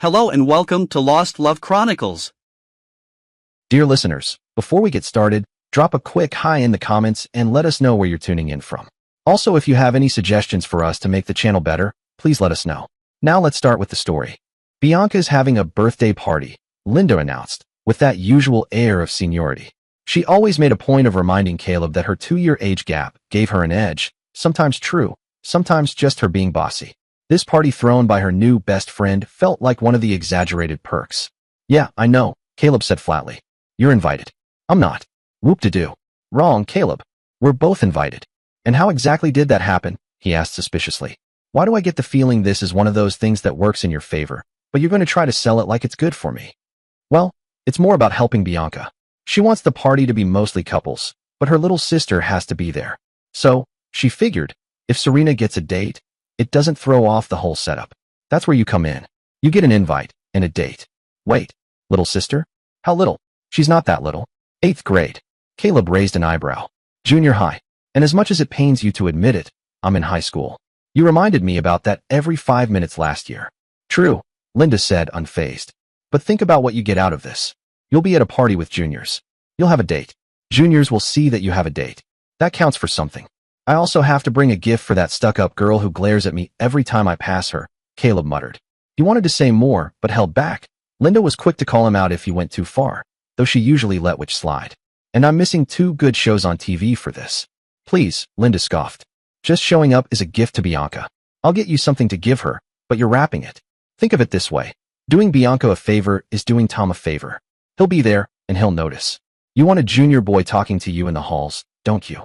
Hello and welcome to Lost Love Chronicles. Dear listeners, before we get started, drop a quick hi in the comments and let us know where you're tuning in from. Also, if you have any suggestions for us to make the channel better, please let us know. Now let's start with the story. Bianca's having a birthday party, Linda announced, with that usual air of seniority. She always made a point of reminding Caleb that her 2-year age gap gave her an edge, sometimes true, sometimes just her being bossy. This party thrown by her new best friend felt like one of the exaggerated perks. Yeah, I know, Caleb said flatly. You're invited. I'm not. Whoop-de-doo. Wrong, Caleb. We're both invited. And how exactly did that happen? He asked suspiciously. Why do I get the feeling this is one of those things that works in your favor, but you're going to try to sell it like it's good for me? Well, it's more about helping Bianca. She wants the party to be mostly couples, but her little sister has to be there. So, she figured, if Serena gets a date, it doesn't throw off the whole setup. That's where you come in. You get an invite and a date. Wait, little sister? How little? She's not that little. 8th grade. Caleb raised an eyebrow. Junior high. And as much as it pains you to admit it, I'm in high school. You reminded me about that every 5 minutes last year. True, Linda said, unfazed. But think about what you get out of this. You'll be at a party with juniors. You'll have a date. Juniors will see that you have a date. That counts for something. I also have to bring a gift for that stuck-up girl who glares at me every time I pass her, Caleb muttered. He wanted to say more, but held back. Linda was quick to call him out if he went too far, though she usually let which slide. And I'm missing 2 good shows on TV for this. Please, Linda scoffed. Just showing up is a gift to Bianca. I'll get you something to give her, but you're wrapping it. Think of it this way. Doing Bianca a favor is doing Tom a favor. He'll be there, and he'll notice. You want a junior boy talking to you in the halls, don't you?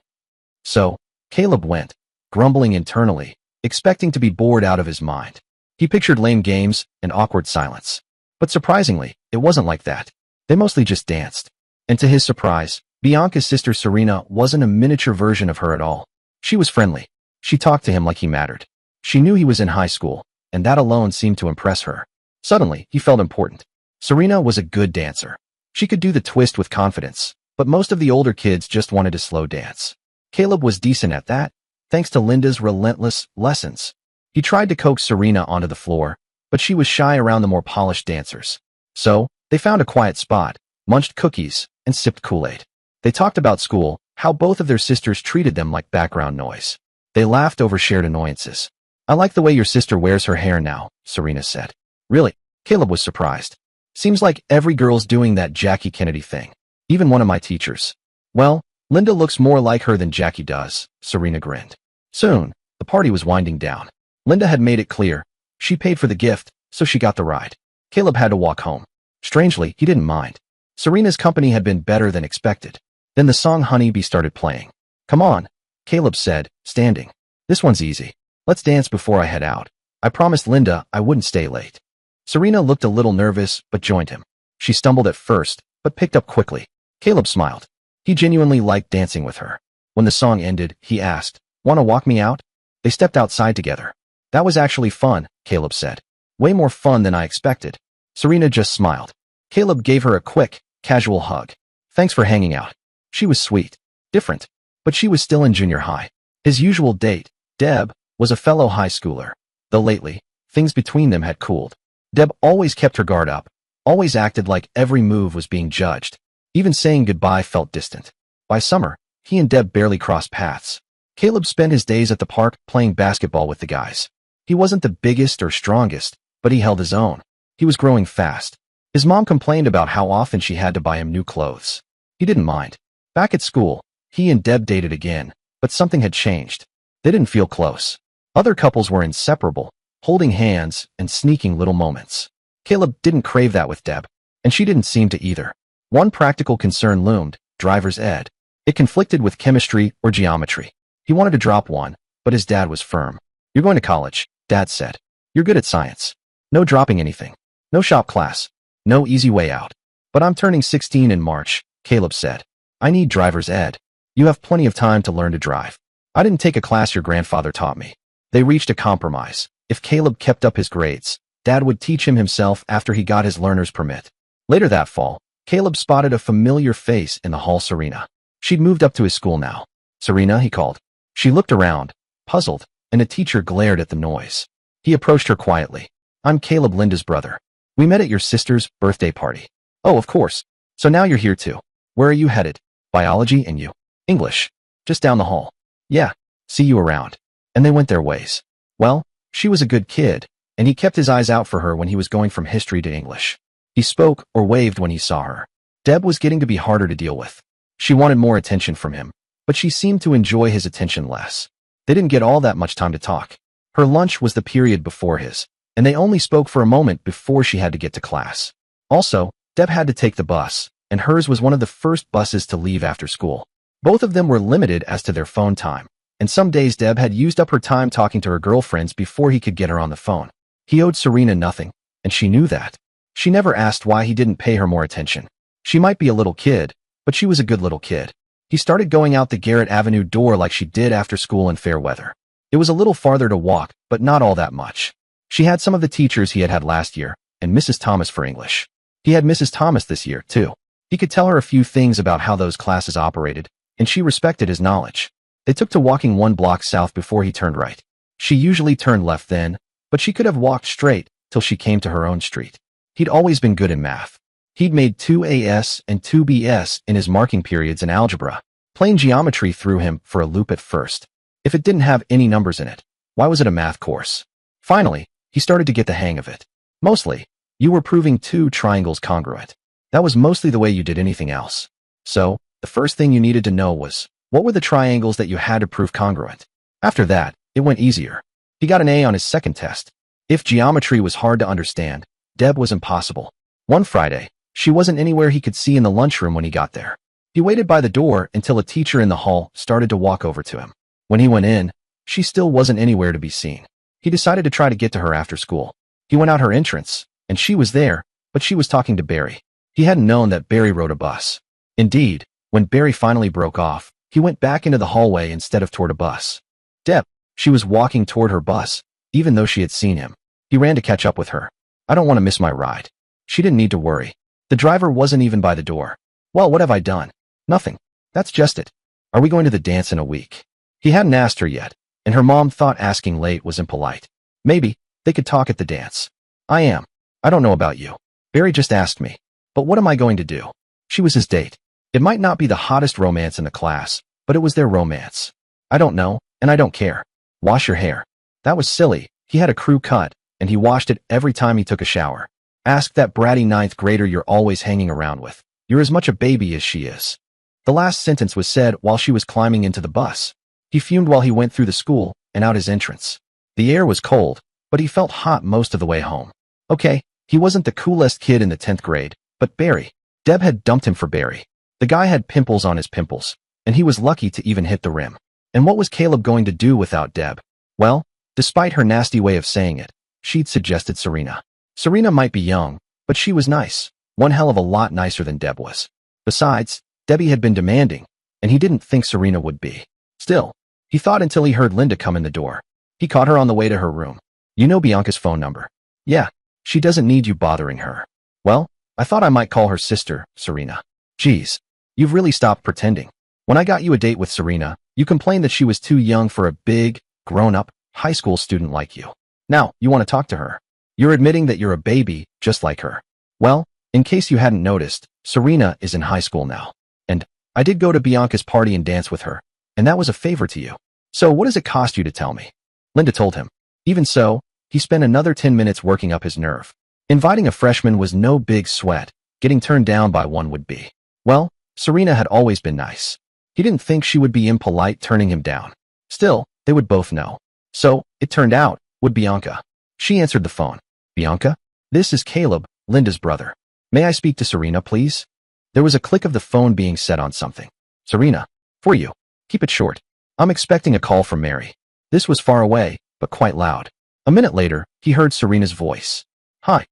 So, Caleb went, grumbling internally, expecting to be bored out of his mind. He pictured lame games and awkward silence. But surprisingly, it wasn't like that. They mostly just danced. And to his surprise, Bianca's sister Serena wasn't a miniature version of her at all. She was friendly. She talked to him like he mattered. She knew he was in high school, and that alone seemed to impress her. Suddenly, he felt important. Serena was a good dancer. She could do the twist with confidence, but most of the older kids just wanted to slow dance. Caleb was decent at that, thanks to Linda's relentless lessons. He tried to coax Serena onto the floor, but she was shy around the more polished dancers. So, they found a quiet spot, munched cookies, and sipped Kool-Aid. They talked about school, how both of their sisters treated them like background noise. They laughed over shared annoyances. I like the way your sister wears her hair now, Serena said. Really? Caleb was surprised. Seems like every girl's doing that Jackie Kennedy thing. Even one of my teachers. Well, Linda looks more like her than Jackie does, Serena grinned. Soon, the party was winding down. Linda had made it clear. She paid for the gift, so she got the ride. Caleb had to walk home. Strangely, he didn't mind. Serena's company had been better than expected. Then the song Honey Bee started playing. Come on, Caleb said, standing. This one's easy. Let's dance before I head out. I promised Linda I wouldn't stay late. Serena looked a little nervous, but joined him. She stumbled at first, but picked up quickly. Caleb smiled. He genuinely liked dancing with her. When the song ended, he asked, "Want to walk me out?" They stepped outside together. That was actually fun, Caleb said. Way more fun than I expected. Serena just smiled. Caleb gave her a quick, casual hug. Thanks for hanging out. She was sweet. Different. But she was still in junior high. His usual date, Deb, was a fellow high schooler. Though lately, things between them had cooled. Deb always kept her guard up, always acted like every move was being judged. Even saying goodbye felt distant. By summer, he and Deb barely crossed paths. Caleb spent his days at the park playing basketball with the guys. He wasn't the biggest or strongest, but he held his own. He was growing fast. His mom complained about how often she had to buy him new clothes. He didn't mind. Back at school, he and Deb dated again, but something had changed. They didn't feel close. Other couples were inseparable, holding hands and sneaking little moments. Caleb didn't crave that with Deb, and she didn't seem to either. One practical concern loomed, driver's ed. It conflicted with chemistry or geometry. He wanted to drop one, but his dad was firm. You're going to college, Dad said. You're good at science. No dropping anything. No shop class. No easy way out. But I'm turning 16 in March, Caleb said. I need driver's ed. You have plenty of time to learn to drive. I didn't take a class your grandfather taught me. They reached a compromise. If Caleb kept up his grades, Dad would teach him himself after he got his learner's permit. Later that fall, Caleb spotted a familiar face in the hall. Serena. She'd moved up to his school now. Serena, he called. She looked around, puzzled, and a teacher glared at the noise. He approached her quietly. I'm Caleb, Linda's brother. We met at your sister's birthday party. Oh, of course. So now you're here too. Where are you headed? Biology and you. English. Just down the hall. Yeah. See you around. And they went their ways. Well, she was a good kid, and he kept his eyes out for her when he was going from history to English. He spoke or waved when he saw her. Deb was getting to be harder to deal with. She wanted more attention from him, but she seemed to enjoy his attention less. They didn't get all that much time to talk. Her lunch was the period before his, and they only spoke for a moment before she had to get to class. Also, Deb had to take the bus, and hers was one of the first buses to leave after school. Both of them were limited as to their phone time, and some days Deb had used up her time talking to her girlfriends before he could get her on the phone. He owed Serena nothing, and she knew that. She never asked why he didn't pay her more attention. She might be a little kid, but she was a good little kid. He started going out the Garrett Avenue door like she did after school in fair weather. It was a little farther to walk, but not all that much. She had some of the teachers he had had last year, and Mrs. Thomas for English. He had Mrs. Thomas this year, too. He could tell her a few things about how those classes operated, and she respected his knowledge. They took to walking 1 block south before he turned right. She usually turned left then, but she could have walked straight till she came to her own street. He'd always been good in math. He'd made 2 AS and 2 BS in his marking periods in algebra. Plain geometry threw him for a loop at first. If it didn't have any numbers in it, why was it a math course? Finally, he started to get the hang of it. Mostly, you were proving 2 triangles congruent. That was mostly the way you did anything else. So, the first thing you needed to know was, what were the triangles that you had to prove congruent? After that, it went easier. He got an A on his second test. If geometry was hard to understand, Deb was impossible. One Friday, she wasn't anywhere he could see in the lunchroom when he got there. He waited by the door until a teacher in the hall started to walk over to him. When he went in, she still wasn't anywhere to be seen. He decided to try to get to her after school. He went out her entrance, and she was there, but she was talking to Barry. He hadn't known that Barry rode a bus. Indeed, when Barry finally broke off, he went back into the hallway instead of toward a bus. Deb, she was walking toward her bus, even though she had seen him. He ran to catch up with her. I don't want to miss my ride. She didn't need to worry. The driver wasn't even by the door. Well, what have I done? Nothing. That's just it. Are we going to the dance in a week? He hadn't asked her yet, and her mom thought asking late was impolite. Maybe they could talk at the dance. I am. I don't know about you. Barry just asked me. But what am I going to do? She was his date. It might not be the hottest romance in the class, but it was their romance. I don't know, and I don't care. Wash your hair. That was silly. He had a crew cut, and he washed it every time he took a shower. Ask that bratty 9th grader you're always hanging around with. You're as much a baby as she is. The last sentence was said while she was climbing into the bus. He fumed while he went through the school and out his entrance. The air was cold, but he felt hot most of the way home. Okay, he wasn't the coolest kid in the 10th grade, but Barry. Deb had dumped him for Barry. The guy had pimples on his pimples, and he was lucky to even hit the rim. And what was Caleb going to do without Deb? Well, despite her nasty way of saying it, she'd suggested Serena. Serena might be young, but she was nice. One hell of a lot nicer than Deb was. Besides, Debbie had been demanding, and he didn't think Serena would be. Still, he thought until he heard Linda come in the door. He caught her on the way to her room. You know Bianca's phone number. Yeah, she doesn't need you bothering her. Well, I thought I might call her sister, Serena. Geez, you've really stopped pretending. When I got you a date with Serena, you complained that she was too young for a big, grown-up, high school student like you. Now, you want to talk to her. You're admitting that you're a baby, just like her. Well, in case you hadn't noticed, Serena is in high school now. And I did go to Bianca's party and dance with her, and that was a favor to you. So what does it cost you to tell me? Linda told him. Even so, he spent another 10 minutes working up his nerve. Inviting a freshman was no big sweat. Getting turned down by one would be. Well, Serena had always been nice. He didn't think she would be impolite turning him down. Still, they would both know. So, it turned out, would Bianca. She answered the phone. Bianca? This is Caleb, Linda's brother. May I speak to Serena, please? There was a click of the phone being set on something. Serena. For you. Keep it short. I'm expecting a call from Mary. This was far away, but quite loud. A minute later, he heard Serena's voice. Hi,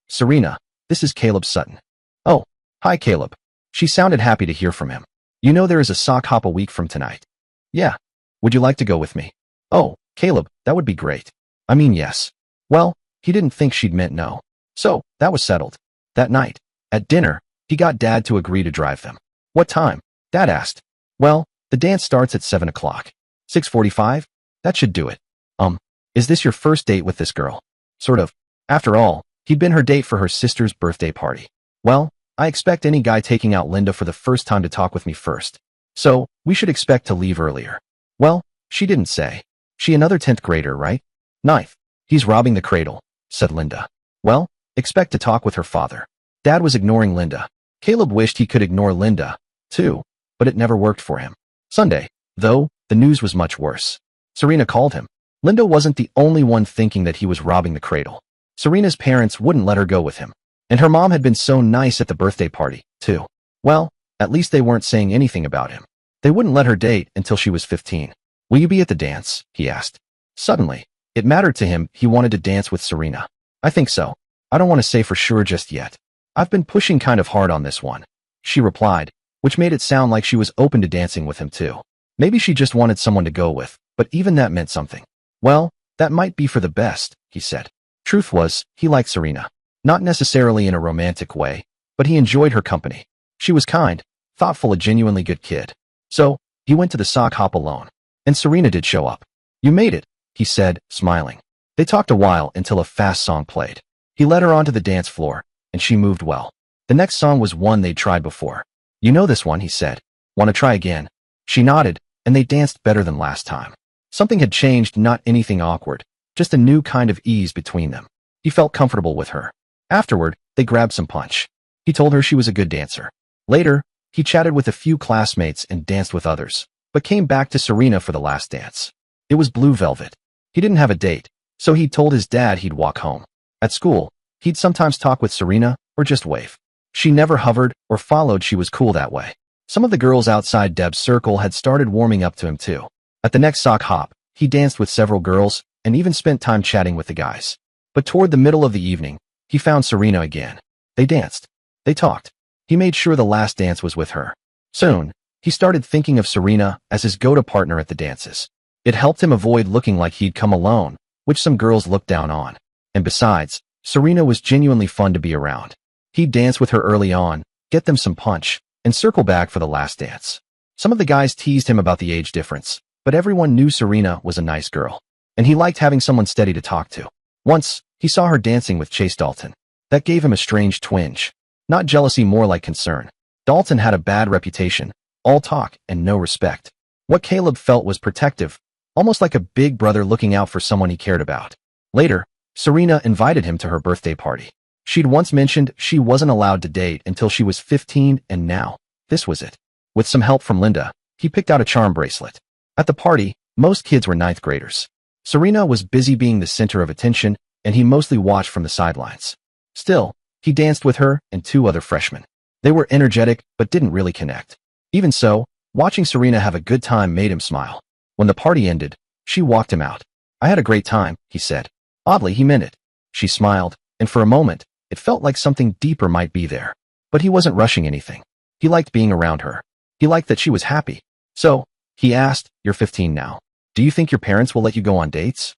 Serena. This is Caleb Sutton. Oh, hi Caleb. She sounded happy to hear from him. You know there is a sock hop a week from tonight. Yeah. Would you like to go with me? Oh, Caleb, that would be great. I mean, yes. Well, he didn't think she'd meant no. So, that was settled. That night, at dinner, he got Dad to agree to drive them. What time? Dad asked. Well, the dance starts at 7 o'clock. 6:45? That should do it. Is this your first date with this girl? Sort of. After all, He'd been her date for her sister's birthday party. Well, I expect any guy taking out Linda for the first time to talk with me first. So, we should expect to leave earlier. Well, she didn't say. She another 10th grader, right? Ninth. He's robbing the cradle, said Linda. Well, expect to talk with her father. Dad was ignoring Linda. Caleb wished he could ignore Linda, too, but it never worked for him. Sunday, though, the news was much worse. Serena called him. Linda wasn't the only one thinking that he was robbing the cradle. Serena's parents wouldn't let her go with him. And her mom had been so nice at the birthday party, too. Well, at least they weren't saying anything about him. They wouldn't let her date until she was 15. Will you be at the dance? He asked. Suddenly, it mattered to him he wanted to dance with Serena. I think so. I don't want to say for sure just yet. I've been pushing kind of hard on this one, she replied, which made it sound like she was open to dancing with him too. Maybe she just wanted someone to go with, but even that meant something. Well, that might be for the best, he said. Truth was, he liked Serena. Not necessarily in a romantic way, but he enjoyed her company. She was kind, thoughtful, a genuinely good kid. So, he went to the sock hop alone. And Serena did show up. You made it, he said, smiling. They talked a while until a fast song played. He led her onto the dance floor, and she moved well. The next song was one they'd tried before. You know this one, he said. Want to try again? She nodded, and they danced better than last time. Something had changed, not anything awkward, just a new kind of ease between them. He felt comfortable with her. Afterward, they grabbed some punch. He told her she was a good dancer. Later, he chatted with a few classmates and danced with others, but came back to Serena for the last dance. It was blue velvet. He didn't have a date, so he told his dad he'd walk home. At school, he'd sometimes talk with Serena or just wave. She never hovered or followed. She was cool that way. Some of the girls outside Deb's circle had started warming up to him too. At the next sock hop, he danced with several girls and even spent time chatting with the guys. But toward the middle of the evening, he found Serena again. They danced. They talked. He made sure the last dance was with her. Soon, he started thinking of Serena as his go-to partner at the dances. It helped him avoid looking like he'd come alone, which some girls looked down on. And besides, Serena was genuinely fun to be around. He'd dance with her early on, get them some punch, and circle back for the last dance. Some of the guys teased him about the age difference, but everyone knew Serena was a nice girl. And he liked having someone steady to talk to. Once, he saw her dancing with Chase Dalton. That gave him a strange twinge. Not jealousy, more like concern. Dalton had a bad reputation, all talk and no respect. What Caleb felt was protective, almost like a big brother looking out for someone he cared about. Later, Serena invited him to her birthday party. She'd once mentioned she wasn't allowed to date until she was 15, and now, this was it. With some help from Linda, he picked out a charm bracelet. At the party, most kids were 9th graders. Serena was busy being the center of attention, and he mostly watched from the sidelines. Still, he danced with her and 2 other freshmen. They were energetic but didn't really connect. Even so, watching Serena have a good time made him smile. When the party ended, she walked him out. I had a great time, he said. Oddly, he meant it. She smiled, and for a moment, it felt like something deeper might be there. But he wasn't rushing anything. He liked being around her. He liked that she was happy. So, he asked, you're 15 now. Do you think your parents will let you go on dates?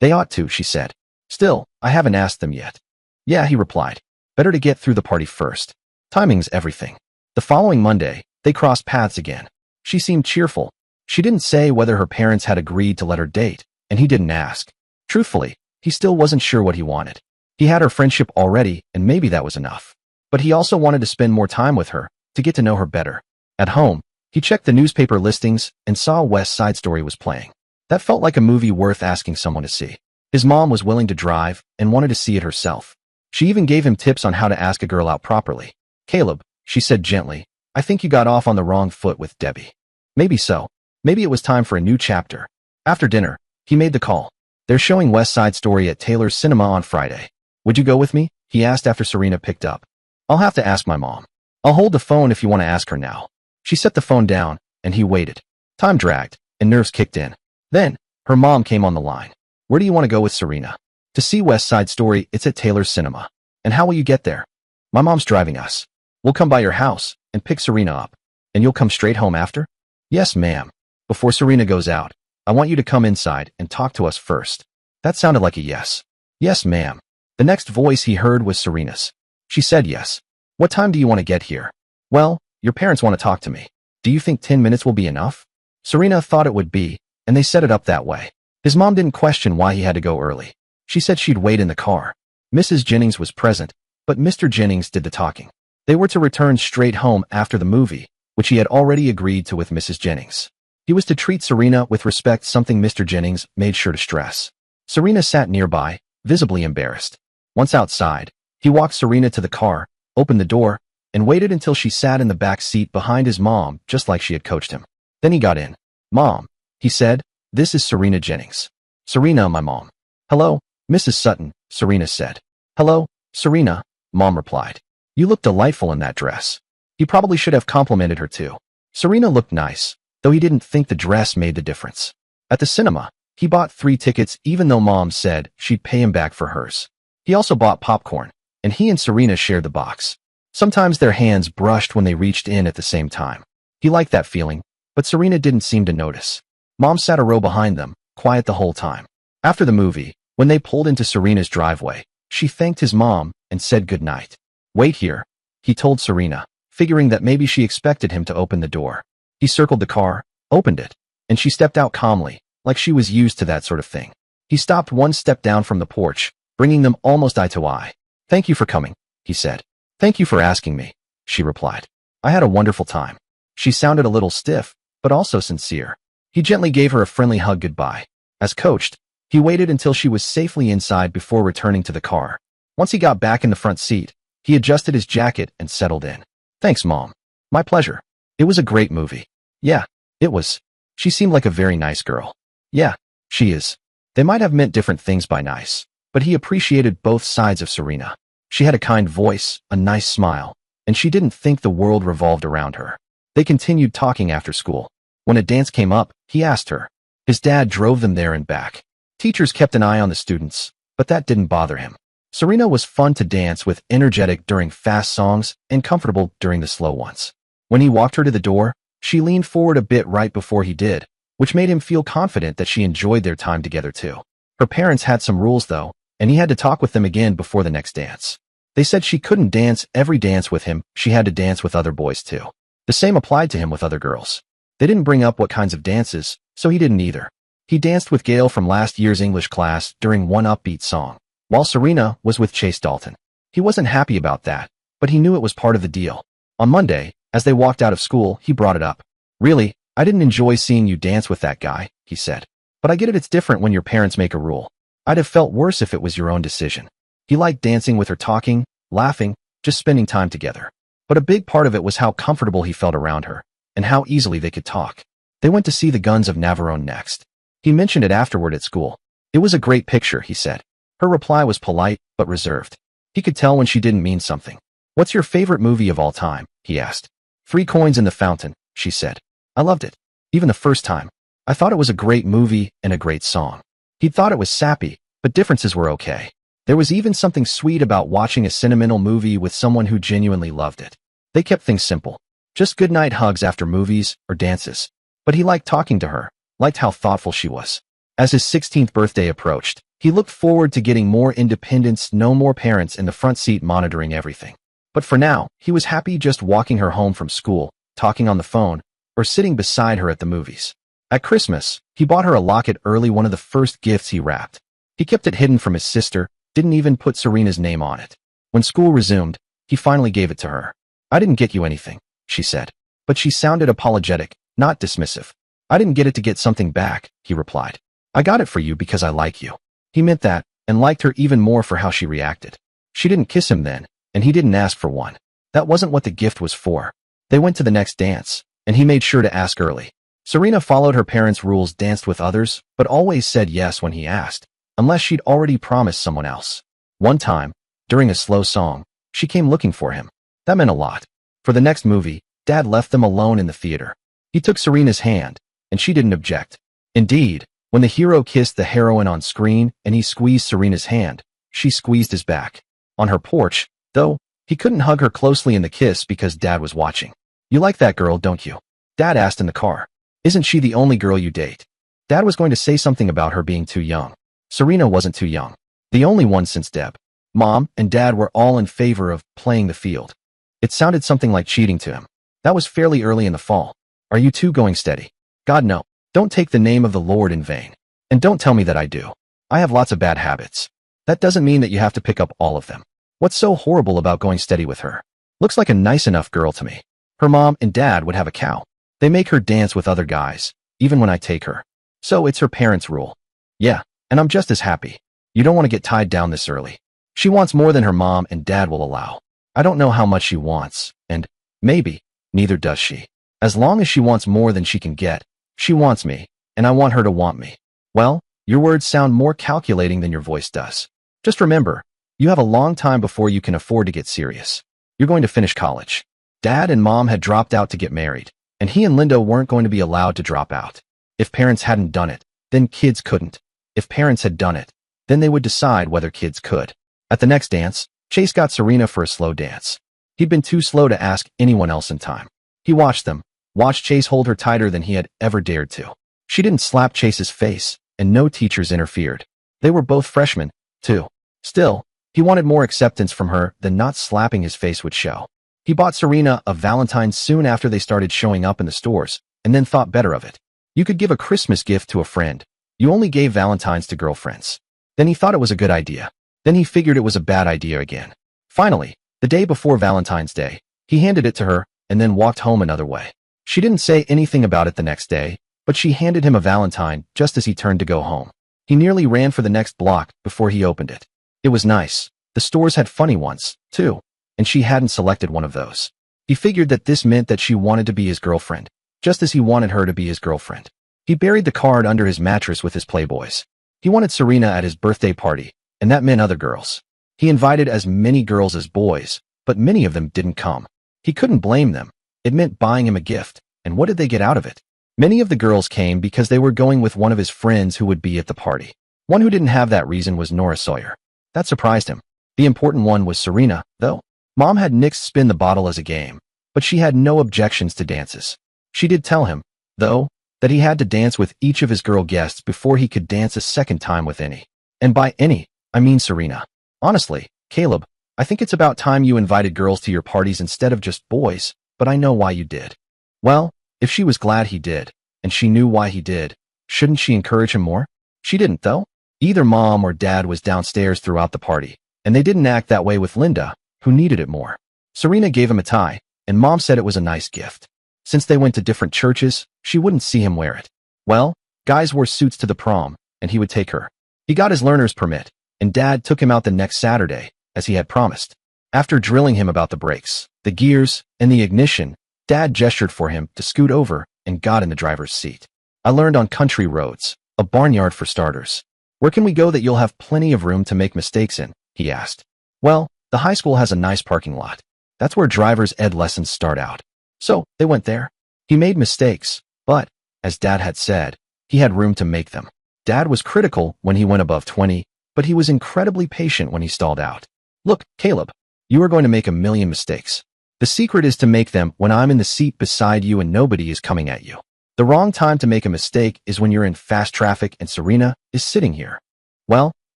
They ought to, she said. Still, I haven't asked them yet. Yeah, he replied. Better to get through the party first. Timing's everything. The following Monday, they crossed paths again. She seemed cheerful. She didn't say whether her parents had agreed to let her date, and he didn't ask. Truthfully, he still wasn't sure what he wanted. He had her friendship already, and maybe that was enough. But he also wanted to spend more time with her, to get to know her better. At home, he checked the newspaper listings and saw West Side Story was playing. That felt like a movie worth asking someone to see. His mom was willing to drive and wanted to see it herself. She even gave him tips on how to ask a girl out properly. Caleb, she said gently, I think you got off on the wrong foot with Debbie. Maybe so. Maybe it was time for a new chapter. After dinner, he made the call. They're showing West Side Story at Taylor's Cinema on Friday. Would you go with me? He asked after Serena picked up. I'll have to ask my mom. I'll hold the phone if you want to ask her now. She set the phone down, and he waited. Time dragged, and nerves kicked in. Then, her mom came on the line. Where do you want to go with Serena? To see West Side Story, it's at Taylor's Cinema. And how will you get there? My mom's driving us. We'll come by your house and pick Serena up. And you'll come straight home after? Yes, ma'am. Before Serena goes out, I want you to come inside and talk to us first. That sounded like a yes. Yes, ma'am. The next voice he heard was Serena's. She said yes. What time do you want to get here? Well, your parents want to talk to me. Do you think 10 minutes will be enough? Serena thought it would be, and they set it up that way. His mom didn't question why he had to go early. She said she'd wait in the car. Mrs. Jennings was present, but Mr. Jennings did the talking. They were to return straight home after the movie, which he had already agreed to with Mrs. Jennings. He was to treat Serena with respect, something Mr. Jennings made sure to stress. Serena sat nearby, visibly embarrassed. Once outside, he walked Serena to the car, opened the door, and waited until she sat in the back seat behind his mom, just like she had coached him. Then he got in. "Mom," he said, "this is Serena Jennings." "Serena, my mom." "Hello, Mrs. Sutton," Serena said. "Hello, Serena," Mom replied. "You look delightful in that dress." He probably should have complimented her too. Serena looked nice, though he didn't think the dress made the difference. At the cinema, he bought 3 tickets even though Mom said she'd pay him back for hers. He also bought popcorn, and he and Serena shared the box. Sometimes their hands brushed when they reached in at the same time. He liked that feeling, but Serena didn't seem to notice. Mom sat a row behind them, quiet the whole time. After the movie, when they pulled into Serena's driveway, she thanked his mom and said goodnight. "Wait here," he told Serena, figuring that maybe she expected him to open the door. He circled the car, opened it, and she stepped out calmly, like she was used to that sort of thing. He stopped 1 step down from the porch, bringing them almost eye to eye. "Thank you for coming," he said. "Thank you for asking me," she replied. "I had a wonderful time." She sounded a little stiff, but also sincere. He gently gave her a friendly hug goodbye. As coached, he waited until she was safely inside before returning to the car. Once he got back in the front seat, he adjusted his jacket and settled in. "Thanks, Mom." "My pleasure. It was a great movie." "Yeah, it was." "She seemed like a very nice girl." "Yeah, she is." They might have meant different things by nice, but he appreciated both sides of Serena. She had a kind voice, a nice smile, and she didn't think the world revolved around her. They continued talking after school. When a dance came up, he asked her. His dad drove them there and back. Teachers kept an eye on the students, but that didn't bother him. Serena was fun to dance with, energetic during fast songs and comfortable during the slow ones. When he walked her to the door, she leaned forward a bit right before he did, which made him feel confident that she enjoyed their time together too. Her parents had some rules though, and he had to talk with them again before the next dance. They said she couldn't dance every dance with him, she had to dance with other boys too. The same applied to him with other girls. They didn't bring up what kinds of dances, so he didn't either. He danced with Gail from last year's English class during one upbeat song, while Serena was with Chase Dalton. He wasn't happy about that, but he knew it was part of the deal. On Monday, as they walked out of school, he brought it up. "Really, I didn't enjoy seeing you dance with that guy," he said. "But I get it, it's different when your parents make a rule. I'd have felt worse if it was your own decision." He liked dancing with her, talking, laughing, just spending time together. But a big part of it was how comfortable he felt around her, and how easily they could talk. They went to see the Guns of Navarone next. He mentioned it afterward at school. "It was a great picture," he said. Her reply was polite, but reserved. He could tell when she didn't mean something. "What's your favorite movie of all time?" he asked. "Three Coins in the Fountain," she said. "I loved it. Even the first time. I thought it was a great movie and a great song." He thought it was sappy, but differences were okay. There was even something sweet about watching a sentimental movie with someone who genuinely loved it. They kept things simple. Just goodnight hugs after movies or dances. But he liked talking to her, liked how thoughtful she was. As his 16th birthday approached, he looked forward to getting more independence, no more parents in the front seat monitoring everything. But for now, he was happy just walking her home from school, talking on the phone, or sitting beside her at the movies. At Christmas, he bought her a locket early, one of the first gifts he wrapped. He kept it hidden from his sister, didn't even put Serena's name on it. When school resumed, he finally gave it to her. "I didn't get you anything," she said. But she sounded apologetic, not dismissive. "I didn't get it to get something back," he replied. "I got it for you because I like you." He meant that, and liked her even more for how she reacted. She didn't kiss him then, and he didn't ask for one. That wasn't what the gift was for. They went to the next dance, and he made sure to ask early. Serena followed her parents' rules, danced with others, but always said yes when he asked, unless she'd already promised someone else. One time, during a slow song, she came looking for him. That meant a lot. For the next movie, Dad left them alone in the theater. He took Serena's hand, and she didn't object. Indeed, when the hero kissed the heroine on screen and he squeezed Serena's hand, she squeezed his back. On her porch, though, he couldn't hug her closely in the kiss because Dad was watching. "You like that girl, don't you?" Dad asked in the car. "Isn't she the only girl you date?" Dad was going to say something about her being too young. Serena wasn't too young. The only one since Deb. Mom and Dad were all in favor of playing the field. It sounded something like cheating to him. That was fairly early in the fall. "Are you two going steady?" "God, no. Don't take the name of the Lord in vain. And don't tell me that I do. I have lots of bad habits." That doesn't mean that you have to pick up all of them. What's so horrible about going steady with her? Looks like a nice enough girl to me. Her mom and dad would have a cow. They make her dance with other guys, even when I take her. So it's her parents' rule. Yeah, and I'm just as happy. You don't want to get tied down this early. She wants more than her mom and dad will allow. I don't know how much she wants, and maybe, neither does she. As long as she wants more than she can get, she wants me, and I want her to want me. Well, your words sound more calculating than your voice does. Just remember, you have a long time before you can afford to get serious. You're going to finish college. Dad and mom had dropped out to get married, and he and Linda weren't going to be allowed to drop out. If parents hadn't done it, then kids couldn't. If parents had done it, then they would decide whether kids could. At the next dance, Chase got Serena for a slow dance. He'd been too slow to ask anyone else in time. He watched Chase hold her tighter than he had ever dared to. She didn't slap Chase's face, and no teachers interfered. They were both freshmen, too. Still, he wanted more acceptance from her than not slapping his face would show. He bought Serena a Valentine soon after they started showing up in the stores, and then thought better of it. You could give a Christmas gift to a friend. You only gave Valentines to girlfriends. Then he thought it was a good idea. Then he figured it was a bad idea again. Finally, the day before Valentine's Day, he handed it to her and then walked home another way. She didn't say anything about it the next day, but she handed him a Valentine just as he turned to go home. He nearly ran for the next block before he opened it. It was nice. The stores had funny ones, too, and she hadn't selected one of those. He figured that this meant that she wanted to be his girlfriend, just as he wanted her to be his girlfriend. He buried the card under his mattress with his Playboys. He wanted Serena at his birthday party, and that meant other girls. He invited as many girls as boys, but many of them didn't come. He couldn't blame them. It meant buying him a gift, and what did they get out of it? Many of the girls came because they were going with one of his friends who would be at the party. One who didn't have that reason was Nora Sawyer. That surprised him. The important one was Serena, though. Mom had nixed spin the bottle as a game, but she had no objections to dances. She did tell him, though, that he had to dance with each of his girl guests before he could dance a second time with any. And by any, I mean Serena. Honestly, Caleb, I think it's about time you invited girls to your parties instead of just boys, but I know why you did. Well, if she was glad he did, and she knew why he did, shouldn't she encourage him more? She didn't, though. Either mom or dad was downstairs throughout the party, and they didn't act that way with Linda, who needed it more. Serena gave him a tie, and mom said it was a nice gift. Since they went to different churches, she wouldn't see him wear it. Well, guys wore suits to the prom, and he would take her. He got his learner's permit, and dad took him out the next Saturday, as he had promised. After drilling him about the brakes, the gears, and the ignition, dad gestured for him to scoot over and got in the driver's seat. I learned on country roads, a barnyard for starters. Where can we go that you'll have plenty of room to make mistakes in? He asked. Well, the high school has a nice parking lot. That's where driver's ed lessons start out. So, they went there. He made mistakes, but, as dad had said, he had room to make them. Dad was critical when he went above 20, but he was incredibly patient when he stalled out. Look, Caleb, you are going to make a million mistakes. The secret is to make them when I'm in the seat beside you and nobody is coming at you. The wrong time to make a mistake is when you're in fast traffic and Serena is sitting here. Well,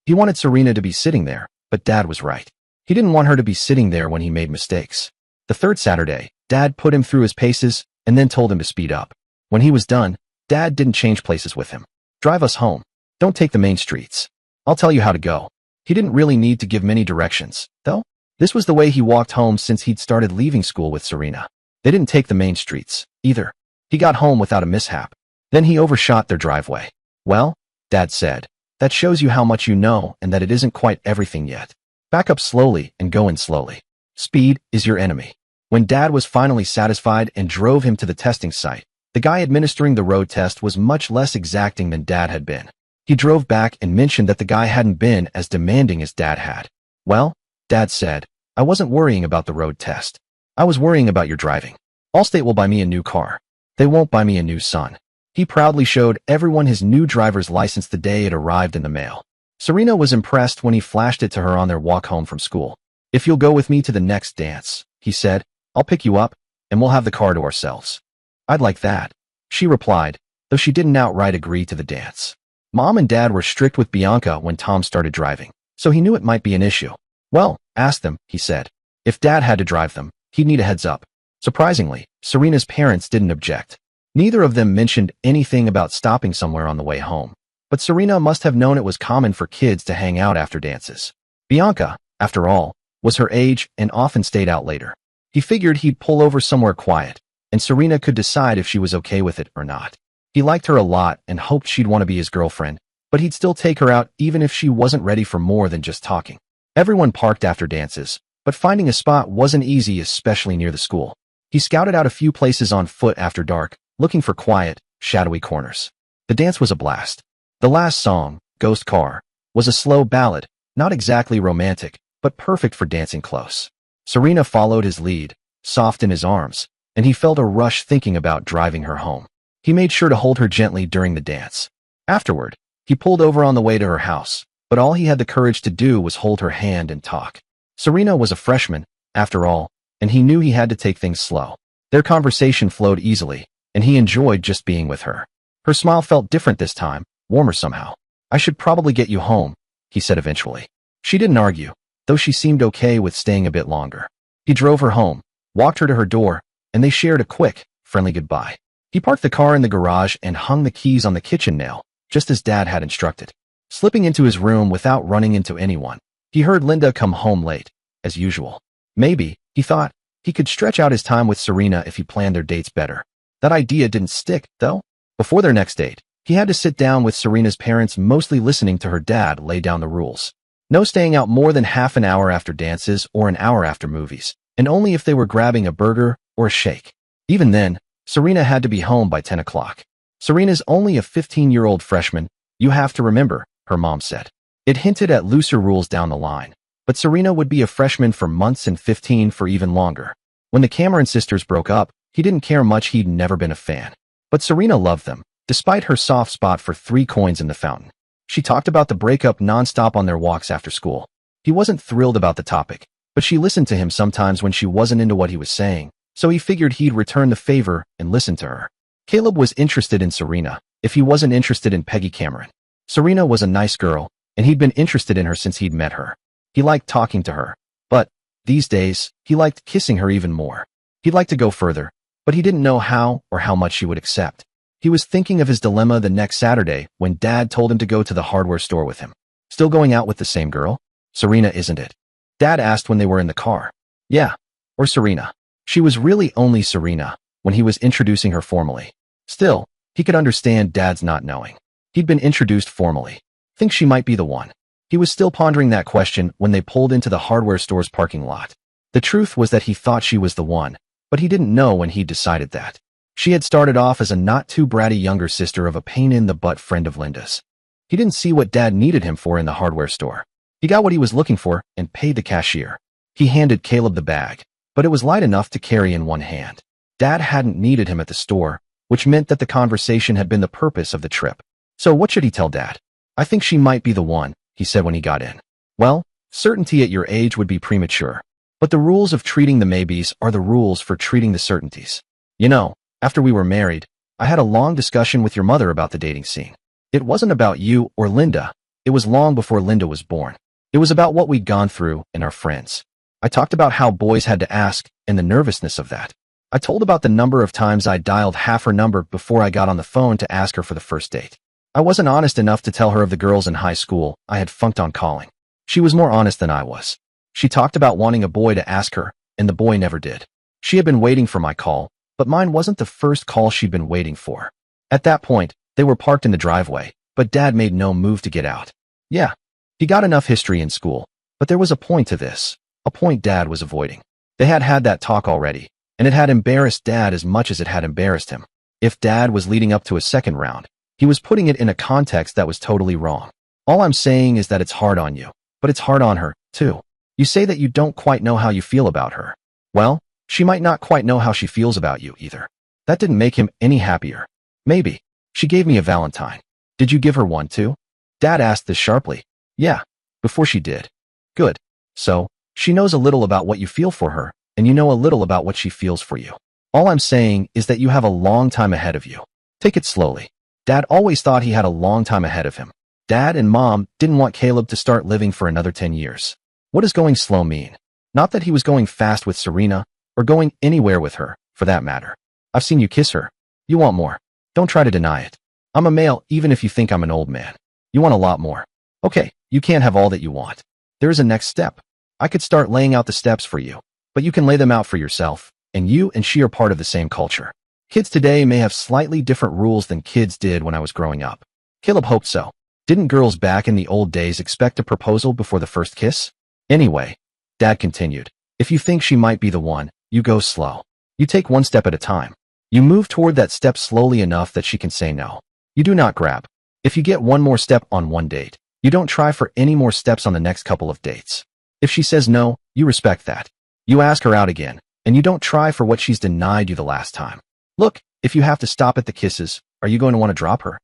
he wanted Serena to be sitting there, but dad was right. He didn't want her to be sitting there when he made mistakes. The third Saturday, dad put him through his paces and then told him to speed up. When he was done, dad didn't change places with him. Drive us home. Don't take the main streets. I'll tell you how to go. He didn't really need to give many directions, though. This was the way he walked home since he'd started leaving school with Serena. They didn't take the main streets, either. He got home without a mishap. Then he overshot their driveway. Well, dad said, that shows you how much you know and that it isn't quite everything yet. Back up slowly and go in slowly. Speed is your enemy. When dad was finally satisfied and drove him to the testing site, the guy administering the road test was much less exacting than dad had been. He drove back and mentioned that the guy hadn't been as demanding as dad had. Well, dad said, I wasn't worrying about the road test. I was worrying about your driving. Allstate will buy me a new car. They won't buy me a new son. He proudly showed everyone his new driver's license the day it arrived in the mail. Serena was impressed when he flashed it to her on their walk home from school. If you'll go with me to the next dance, he said, I'll pick you up, and we'll have the car to ourselves. I'd like that, she replied, though she didn't outright agree to the dance. Mom and dad were strict with Bianca when Tom started driving, so he knew it might be an issue. Well, ask them, he said. If dad had to drive them, he'd need a heads up. Surprisingly, Serena's parents didn't object. Neither of them mentioned anything about stopping somewhere on the way home. But Serena must have known it was common for kids to hang out after dances. Bianca, after all, was her age and often stayed out later. He figured he'd pull over somewhere quiet, and Serena could decide if she was okay with it or not. He liked her a lot and hoped she'd want to be his girlfriend, but he'd still take her out even if she wasn't ready for more than just talking. Everyone parked after dances, but finding a spot wasn't easy, especially near the school. He scouted out a few places on foot after dark, looking for quiet, shadowy corners. The dance was a blast. The last song, Ghost Car, was a slow ballad, not exactly romantic, but perfect for dancing close. Serena followed his lead, soft in his arms, and he felt a rush thinking about driving her home. He made sure to hold her gently during the dance. Afterward, he pulled over on the way to her house, but all he had the courage to do was hold her hand and talk. Serena was a freshman, after all, and he knew he had to take things slow. Their conversation flowed easily, and he enjoyed just being with her. Her smile felt different this time, warmer somehow. "I should probably get you home," he said eventually. She didn't argue, though she seemed okay with staying a bit longer. He drove her home, walked her to her door, and they shared a quick, friendly goodbye. He parked the car in the garage and hung the keys on the kitchen nail, just as Dad had instructed. Slipping into his room without running into anyone, he heard Linda come home late, as usual. Maybe, he thought, he could stretch out his time with Serena if he planned their dates better. That idea didn't stick, though. Before their next date, he had to sit down with Serena's parents, mostly listening to her dad lay down the rules. No staying out more than half an hour after dances or an hour after movies, and only if they were grabbing a burger or a shake. Even then, Serena had to be home by 10 o'clock. "Serena's only a 15-year-old freshman, you have to remember," her mom said. It hinted at looser rules down the line, but Serena would be a freshman for months and 15 for even longer. When the Cameron sisters broke up, he didn't care much, he'd never been a fan. But Serena loved them, despite her soft spot for 3 coins in the fountain. She talked about the breakup nonstop on their walks after school. He wasn't thrilled about the topic, but she listened to him sometimes when she wasn't into what he was saying, so he figured he'd return the favor and listen to her. Caleb was interested in Serena, if he wasn't interested in Peggy Cameron. Serena was a nice girl, and he'd been interested in her since he'd met her. He liked talking to her, but, these days, he liked kissing her even more. He'd like to go further, but he didn't know how or how much she would accept. He was thinking of his dilemma the next Saturday when Dad told him to go to the hardware store with him. "Still going out with the same girl? Serena, isn't it?" Dad asked when they were in the car. "Yeah, or Serena." She was really only Serena when he was introducing her formally. Still, he could understand Dad's not knowing. He'd been introduced formally. Think she might be the one. He was still pondering that question when they pulled into the hardware store's parking lot. The truth was that he thought she was the one, but he didn't know when he decided that. She had started off as a not-too-bratty younger sister of a pain-in-the-butt friend of Linda's. He didn't see what Dad needed him for in the hardware store. He got what he was looking for and paid the cashier. He handed Caleb the bag, but it was light enough to carry in one hand. Dad hadn't needed him at the store, which meant that the conversation had been the purpose of the trip. So what should he tell Dad? "I think she might be the one," he said when he got in. "Well, certainty at your age would be premature. But the rules of treating the maybes are the rules for treating the certainties. You know, after we were married, I had a long discussion with your mother about the dating scene. It wasn't about you or Linda. It was long before Linda was born. It was about what we'd gone through and our friends. I talked about how boys had to ask and the nervousness of that. I told about the number of times I dialed half her number before I got on the phone to ask her for the first date. I wasn't honest enough to tell her of the girls in high school I had funked on calling. She was more honest than I was. She talked about wanting a boy to ask her, and the boy never did. She had been waiting for my call, but mine wasn't the first call she'd been waiting for. At that point, they were parked in the driveway, but Dad made no move to get out. Yeah, he got enough history in school, but there was a point to this, a point Dad was avoiding. They had had that talk already, and it had embarrassed Dad as much as it had embarrassed him. If Dad was leading up to a second round, he was putting it in a context that was totally wrong. All I'm saying is that it's hard on you, but it's hard on her, too. You say that you don't quite know how you feel about her. Well, she might not quite know how she feels about you either. That didn't make him any happier. Maybe. She gave me a Valentine. Did you give her one too? Dad asked this sharply. Yeah, before she did. Good. So, she knows a little about what you feel for her, and you know a little about what she feels for you. All I'm saying is that you have a long time ahead of you. Take it slowly. Dad always thought he had a long time ahead of him. Dad and Mom didn't want Caleb to start living for another 10 years. What does going slow mean? Not that he was going fast with Serena, or going anywhere with her, for that matter. I've seen you kiss her. You want more. Don't try to deny it. I'm a male even if you think I'm an old man. You want a lot more. Okay, you can't have all that you want. There is a next step. I could start laying out the steps for you, but you can lay them out for yourself, and you and she are part of the same culture. Kids today may have slightly different rules than kids did when I was growing up. Caleb hoped so. Didn't girls back in the old days expect a proposal before the first kiss? Anyway, Dad continued, if you think she might be the one, you go slow. You take one step at a time. You move toward that step slowly enough that she can say no. You do not grab. If you get one more step on one date, you don't try for any more steps on the next couple of dates. If she says no, you respect that. You ask her out again, and you don't try for what she's denied you the last time. Look, if you have to stop at the kisses, are you going to want to drop her?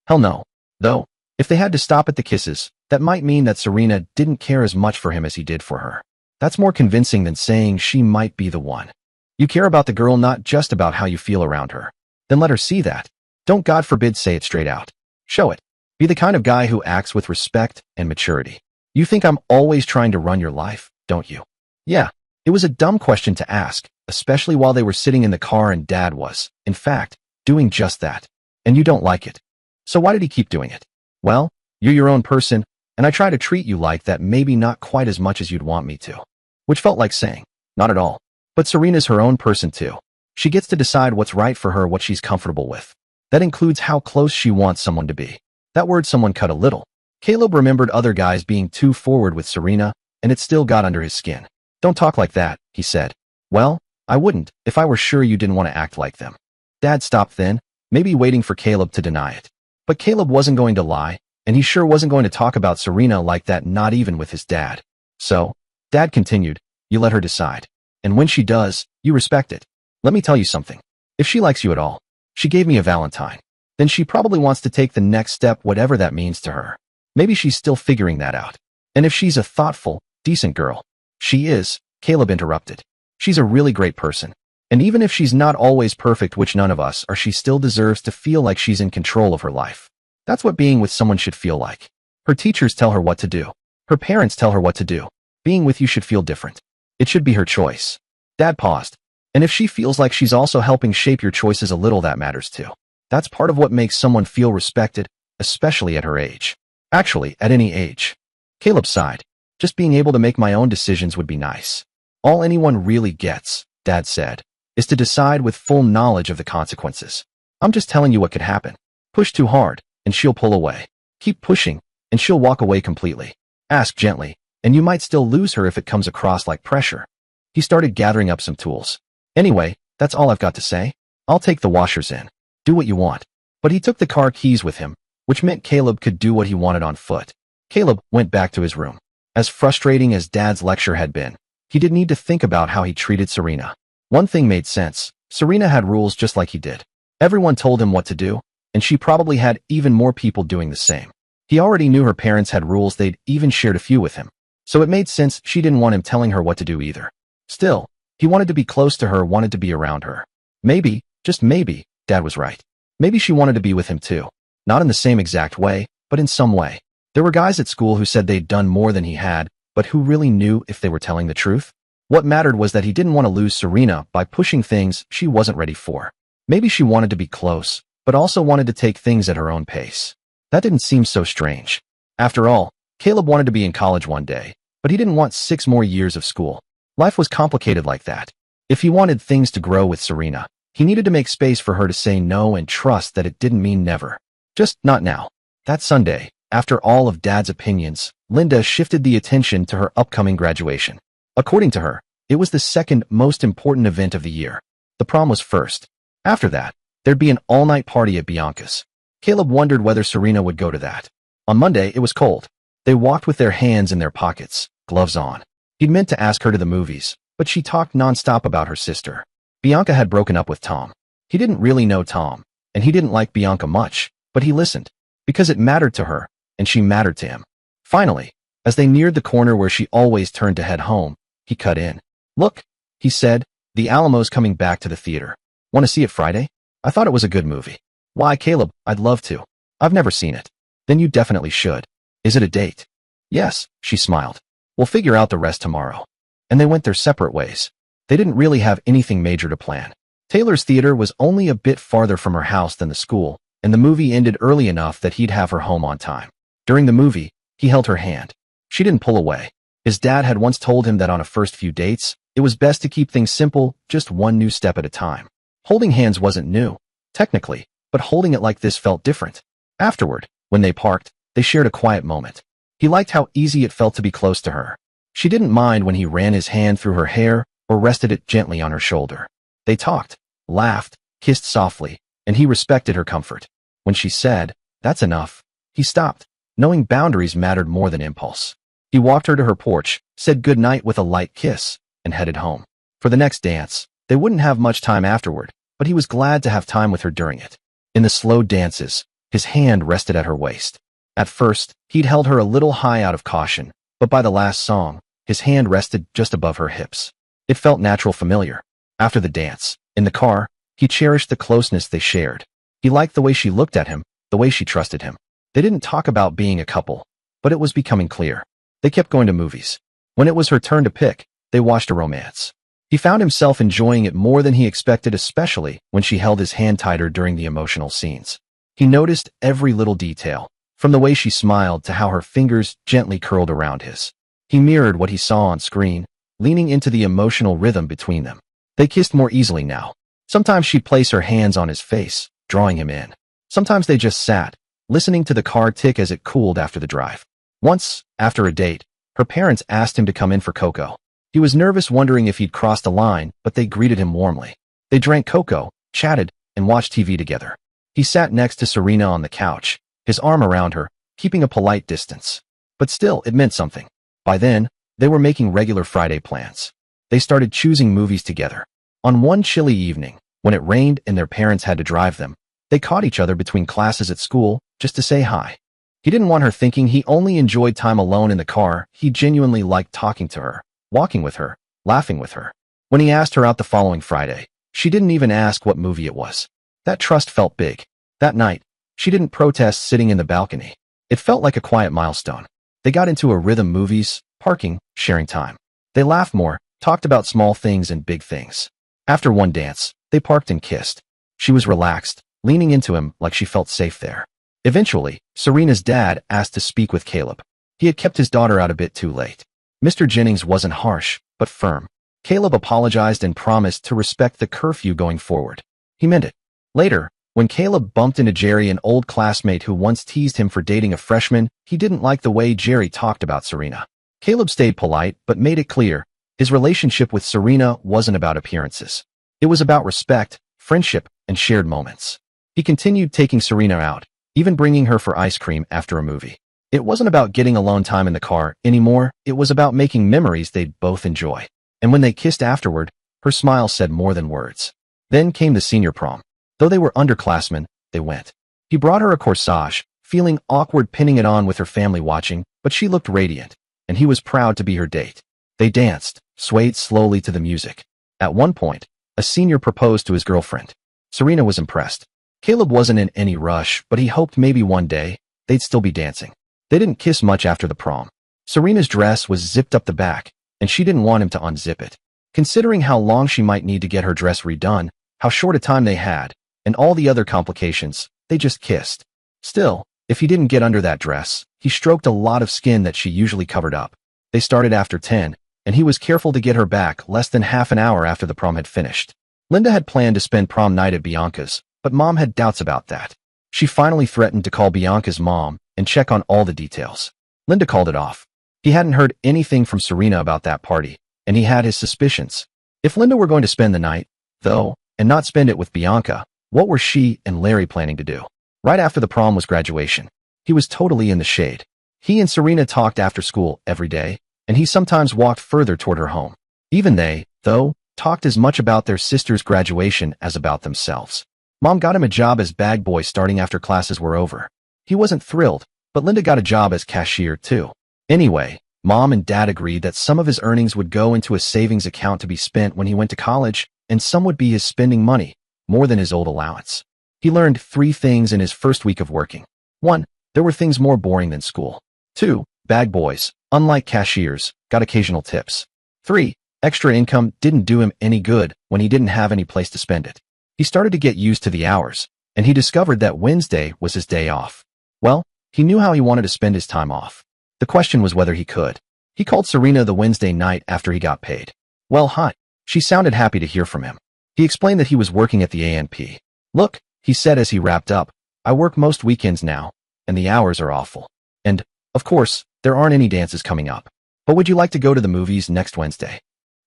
Hell no. Though, if they had to stop at the kisses, that might mean that Serena didn't care as much for him as he did for her. That's more convincing than saying she might be the one. You care about the girl, not just about how you feel around her. Then let her see that. Don't, God forbid, say it straight out. Show it. Be the kind of guy who acts with respect and maturity. You think I'm always trying to run your life, don't you? Yeah, it was a dumb question to ask, especially while they were sitting in the car and Dad was, in fact, doing just that. And you don't like it. So why did he keep doing it? Well, you're your own person, and I try to treat you like that, maybe not quite as much as you'd want me to. Which felt like saying, not at all. But Serena's her own person too. She gets to decide what's right for her, what she's comfortable with. That includes how close she wants someone to be. That word someone cut a little. Caleb remembered other guys being too forward with Serena, and it still got under his skin. Don't talk like that, he said. Well, I wouldn't, if I were sure you didn't want to act like them. Dad stopped then, maybe waiting for Caleb to deny it. But Caleb wasn't going to lie, and he sure wasn't going to talk about Serena like that, not even with his dad. So, Dad continued, you let her decide. And when she does, you respect it. Let me tell you something. If she likes you at all, she gave me a Valentine. Then she probably wants to take the next step, whatever that means to her. Maybe she's still figuring that out. And if she's a thoughtful, decent girl, she is, Caleb interrupted. She's a really great person. And even if she's not always perfect, which none of us are, she still deserves to feel like she's in control of her life. That's what being with someone should feel like. Her teachers tell her what to do. Her parents tell her what to do. Being with you should feel different. It should be her choice. Dad paused. And if she feels like she's also helping shape your choices a little, that matters too. That's part of what makes someone feel respected, especially at her age. Actually, at any age. Caleb sighed. Just being able to make my own decisions would be nice. All anyone really gets, Dad said, is to decide with full knowledge of the consequences. I'm just telling you what could happen. Push too hard, and she'll pull away. Keep pushing, and she'll walk away completely. Ask gently, and you might still lose her if it comes across like pressure. He started gathering up some tools. Anyway, that's all I've got to say. I'll take the washers in. Do what you want. But he took the car keys with him, which meant Caleb could do what he wanted on foot. Caleb went back to his room. As frustrating as Dad's lecture had been, he didn't need to think about how he treated Serena. One thing made sense. Serena had rules just like he did. Everyone told him what to do, and she probably had even more people doing the same. He already knew her parents had rules, they'd even shared a few with him. So it made sense she didn't want him telling her what to do either. Still, he wanted to be close to her, wanted to be around her. Maybe, just maybe, Dad was right. Maybe she wanted to be with him too. Not in the same exact way, but in some way. There were guys at school who said they'd done more than he had, but who really knew if they were telling the truth? What mattered was that he didn't want to lose Serena by pushing things she wasn't ready for. Maybe she wanted to be close, but also wanted to take things at her own pace. That didn't seem so strange. After all, Caleb wanted to be in college one day, but he didn't want 6 more years of school. Life was complicated like that. If he wanted things to grow with Serena, he needed to make space for her to say no and trust that it didn't mean never. Just not now. That Sunday, after all of Dad's opinions, Linda shifted the attention to her upcoming graduation. According to her, it was the second most important event of the year. The prom was first. After that, there'd be an all-night party at Bianca's. Caleb wondered whether Serena would go to that. On Monday, it was cold. They walked with their hands in their pockets, gloves on. He'd meant to ask her to the movies, but she talked nonstop about her sister. Bianca had broken up with Tom. He didn't really know Tom, and he didn't like Bianca much, but he listened, because it mattered to her, and she mattered to him. Finally, as they neared the corner where she always turned to head home, he cut in. Look, he said, the Alamo's coming back to the theater. Want to see it Friday? I thought it was a good movie. Why, Caleb, I'd love to. I've never seen it. Then you definitely should. Is it a date? Yes, she smiled. We'll figure out the rest tomorrow. And they went their separate ways. They didn't really have anything major to plan. Taylor's theater was only a bit farther from her house than the school, and the movie ended early enough that he'd have her home on time. During the movie, he held her hand. She didn't pull away. His dad had once told him that on a first few dates, it was best to keep things simple, just one new step at a time. Holding hands wasn't new, technically, but holding it like this felt different. Afterward, when they parked, they shared a quiet moment. He liked how easy it felt to be close to her. She didn't mind when he ran his hand through her hair or rested it gently on her shoulder. They talked, laughed, kissed softly, and he respected her comfort. When she said, "That's enough," he stopped, knowing boundaries mattered more than impulse. He walked her to her porch, said good night with a light kiss, and headed home. For the next dance, they wouldn't have much time afterward, but he was glad to have time with her during it. In the slow dances, his hand rested at her waist. At first, he'd held her a little high out of caution, but by the last song, his hand rested just above her hips. It felt natural, familiar. After the dance, in the car, he cherished the closeness they shared. He liked the way she looked at him, the way she trusted him. They didn't talk about being a couple, but it was becoming clear. They kept going to movies. When it was her turn to pick, they watched a romance. He found himself enjoying it more than he expected, especially when she held his hand tighter during the emotional scenes. He noticed every little detail, from the way she smiled to how her fingers gently curled around his. He mirrored what he saw on screen, leaning into the emotional rhythm between them. They kissed more easily now. Sometimes she'd place her hands on his face, drawing him in. Sometimes they just sat, listening to the car tick as it cooled after the drive. Once, after a date, her parents asked him to come in for cocoa. He was nervous, wondering if he'd crossed a line, but they greeted him warmly. They drank cocoa, chatted, and watched TV together. He sat next to Serena on the couch, his arm around her, keeping a polite distance. But still, it meant something. By then, they were making regular Friday plans. They started choosing movies together. On one chilly evening, when it rained and their parents had to drive them, they caught each other between classes at school just to say hi. He didn't want her thinking he only enjoyed time alone in the car. He genuinely liked talking to her, walking with her, laughing with her. When he asked her out the following Friday, she didn't even ask what movie it was. That trust felt big. That night, she didn't protest sitting in the balcony. It felt like a quiet milestone. They got into a rhythm: movies, parking, sharing time. They laughed more, talked about small things and big things. After one dance, they parked and kissed. She was relaxed, leaning into him like she felt safe there. Eventually, Serena's dad asked to speak with Caleb. He had kept his daughter out a bit too late. Mr. Jennings wasn't harsh, but firm. Caleb apologized and promised to respect the curfew going forward. He meant it. Later, when Caleb bumped into Jerry, an old classmate who once teased him for dating a freshman, he didn't like the way Jerry talked about Serena. Caleb stayed polite, but made it clear his relationship with Serena wasn't about appearances. It was about respect, friendship, and shared moments. He continued taking Serena out, even bringing her for ice cream after a movie. It wasn't about getting alone time in the car anymore. It was about making memories they'd both enjoy. And when they kissed afterward, her smile said more than words. Then came the senior prom. Though they were underclassmen, they went. He brought her a corsage, feeling awkward pinning it on with her family watching, but she looked radiant, and he was proud to be her date. They danced, swayed slowly to the music. At one point, a senior proposed to his girlfriend. Serena was impressed. Caleb wasn't in any rush, but he hoped maybe one day, they'd still be dancing. They didn't kiss much after the prom. Serena's dress was zipped up the back, and she didn't want him to unzip it. Considering how long she might need to get her dress redone, how short a time they had, and all the other complications, they just kissed. Still, if he didn't get under that dress, he stroked a lot of skin that she usually covered up. They started after 10, and he was careful to get her back less than half an hour after the prom had finished. Linda had planned to spend prom night at Bianca's, but Mom had doubts about that. She finally threatened to call Bianca's mom and check on all the details. Linda called it off. He hadn't heard anything from Serena about that party, and he had his suspicions. If Linda were going to spend the night, though, and not spend it with Bianca, what were she and Larry planning to do? Right after the prom was graduation. He was totally in the shade. He and Serena talked after school every day, and he sometimes walked further toward her home. Even they, though, talked as much about their sister's graduation as about themselves. Mom got him a job as bag boy starting after classes were over. He wasn't thrilled, but Linda got a job as cashier too. Anyway, Mom and Dad agreed that some of his earnings would go into a savings account to be spent when he went to college, and some would be his spending money, more than his old allowance. He learned 3 things in his first week of working. 1. There were things more boring than school. 2. Bag boys, unlike cashiers, got occasional tips. 3. Extra income didn't do him any good when he didn't have any place to spend it. He started to get used to the hours, and he discovered that Wednesday was his day off. Well, he knew how he wanted to spend his time off. The question was whether he could. He called Serena the Wednesday night after he got paid. "Well, hi." She sounded happy to hear from him. He explained that he was working at the A&P. "Look," he said as he wrapped up, "I work most weekends now, and the hours are awful. And, of course, there aren't any dances coming up. But would you like to go to the movies next Wednesday?"